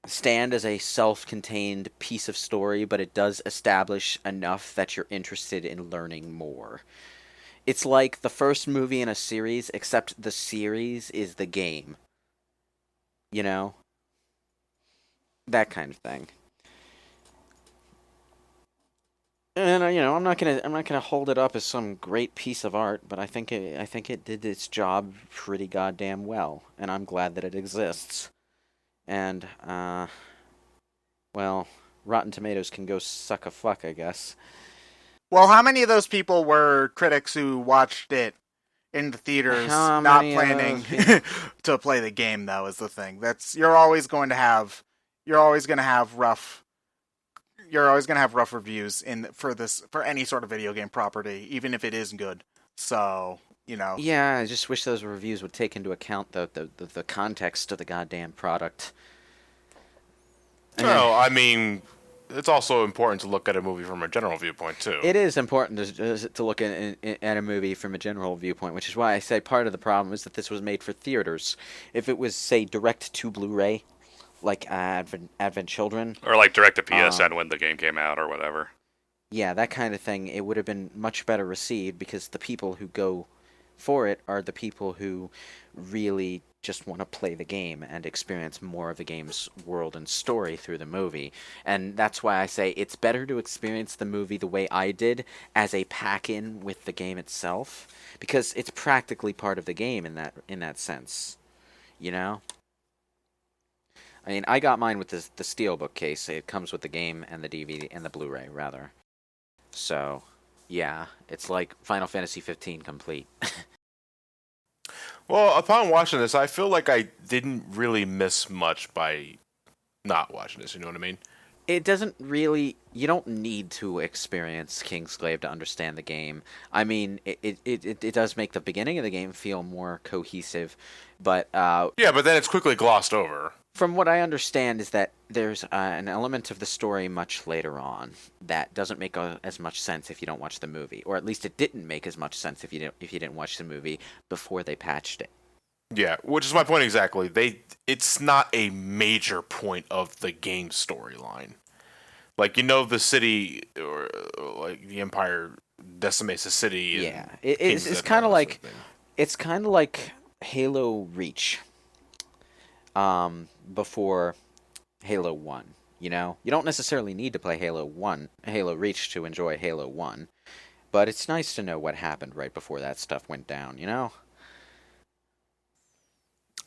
stand as a self-contained piece of story, but it does establish enough that you're interested in learning more. It's like the first movie in a series, except the series is the game. You know? That kind of thing. And I'm not gonna hold it up as some great piece of art, but I think it did its job pretty goddamn well, and I'm glad that it exists. And well, Rotten Tomatoes can go suck a fuck, I guess. Well, how many of those people were critics who watched it in the theaters, not planning to play the game? Though is the thing. You're always going to have rough reviews for any sort of video game property, even if it is good. So Yeah, I just wish those reviews would take into account the context of the goddamn product. No, I mean, it's also important to look at a movie from a general viewpoint too. It is important to look at a movie from a general viewpoint, which is why I say part of the problem is that this was made for theaters. If it was, say, direct to Blu-ray, like Advent Children, or like direct to PSN when the game came out, or whatever. Yeah, that kind of thing. It would have been much better received because the people who go for it are the people who really just want to play the game and experience more of the game's world and story through the movie. And that's why I say it's better to experience the movie the way I did, as a pack-in with the game itself, because it's practically part of the game in that sense. You know? I mean, I got mine with the Steelbook case. It comes with the game and the DVD and the Blu-ray, rather. So, yeah, it's like Final Fantasy 15 complete. Well, upon watching this, I feel like I didn't really miss much by not watching this. You know what I mean? It doesn't really. You don't need to experience Kingsglaive to understand the game. I mean, it does make the beginning of the game feel more cohesive, but yeah, but then it's quickly glossed over. From what I understand is that there's an element of the story much later on that doesn't make as much sense if you don't watch the movie, or at least it didn't make as much sense if you didn't watch the movie before they patched it. Yeah, which is my point exactly. It's not a major point of the game storyline. Like, the city or like the Empire decimates the city. Yeah, it's kind of like Halo Reach. Before Halo 1, you don't necessarily need to play Halo Reach to enjoy Halo 1, but it's nice to know what happened right before that stuff went down,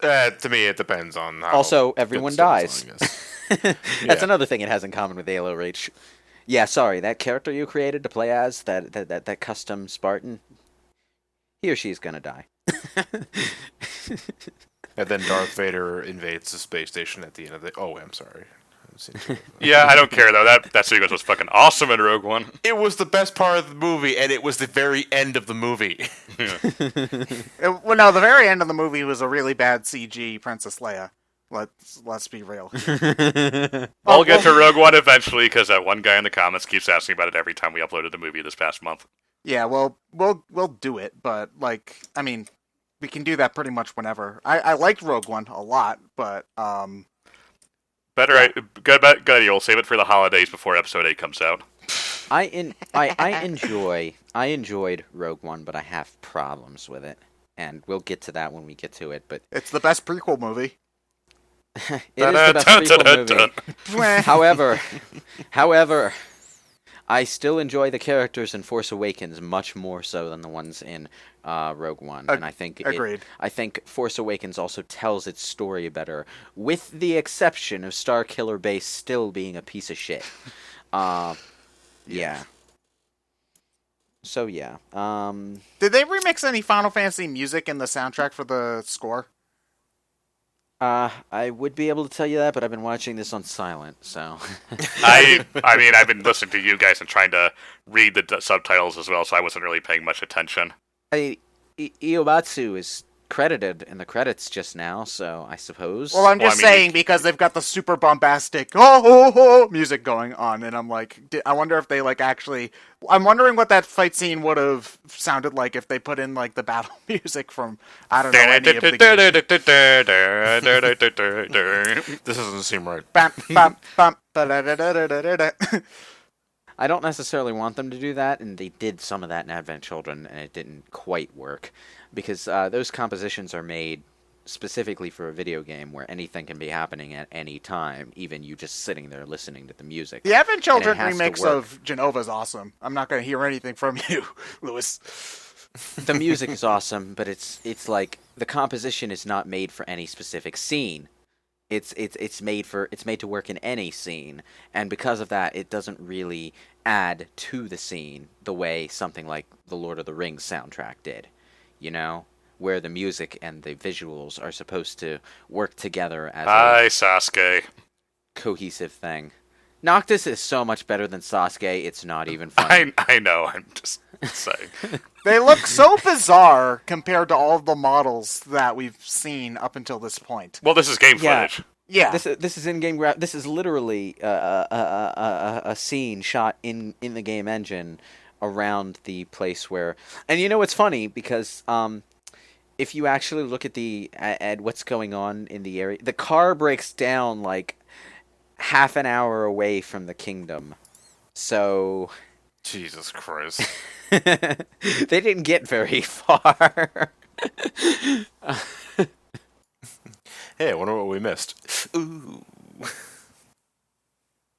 To me, it depends on how. Also, everyone dies. That's Yeah. another thing it has in common with Halo Reach. Yeah, sorry, that character you created to play as, that custom Spartan, he or she's gonna die. And then Darth Vader invades the space station at the end of the. Oh, I'm sorry. Yeah, I don't care though. That sequence was fucking awesome in Rogue One. It was the best part of the movie, and it was the very end of the movie. Well, no, the very end of the movie was a really bad CG Princess Leia. Let's be real. I'll get to Rogue One eventually because that one guy in the comments keeps asking about it every time we uploaded the movie this past month. Yeah, well, we'll do it, but like, I mean, we can do that pretty much whenever. I liked Rogue One a lot, but Good idea. We'll save it for the holidays before Episode 8 comes out. I enjoyed Rogue One, but I have problems with it, and we'll get to that when we get to it. But it's the best prequel movie. it is the best prequel movie. However, I still enjoy the characters in Force Awakens much more so than the ones in Rogue One, and I think agreed. I think Force Awakens also tells its story better, with the exception of Starkiller Base still being a piece of shit. Yeah. So yeah. Did they remix any Final Fantasy music in the soundtrack for the score? I would be able to tell you that, but I've been watching this on silent, so. I mean, I've been listening to you guys and trying to read the subtitles as well, so I wasn't really paying much attention. Iobatsu is credited in the credits just now, so I suppose. Well, I'm just saying because they've got the super bombastic music going on, and I'm like, I wonder if they like actually. I'm wondering what that fight scene would have sounded like if they put in like the battle music from I don't know any of the games. This doesn't seem right. Bam, bam, bam, ba-da-da-da-da-da-da. I don't necessarily want them to do that, and they did some of that in Advent Children, and it didn't quite work, because those compositions are made specifically for a video game where anything can be happening at any time, even you just sitting there listening to the music. The Advent Children remix of Genova's awesome. I'm not going to hear anything from you, Lewis. The music is awesome, but it's like the composition is not made for any specific scene. It's made to work in any scene, and because of that, it doesn't really add to the scene the way something like the Lord of the Rings soundtrack did, you know, where the music and the visuals are supposed to work together as a Sasuke. cohesive thing. Noctis is so much better than Sasuke, it's not even funny. I know, I'm just saying. They look so bizarre compared to all of the models that we've seen up until this point. Well, this is game footage. Yeah. This is in-game this is literally a scene shot in the game engine around the place where, and you know what's funny, because if you actually look at what's going on in the area, the car breaks down like half an hour away from the kingdom. So Jesus Christ. they didn't get very far. Hey, I wonder what we missed. Ooh.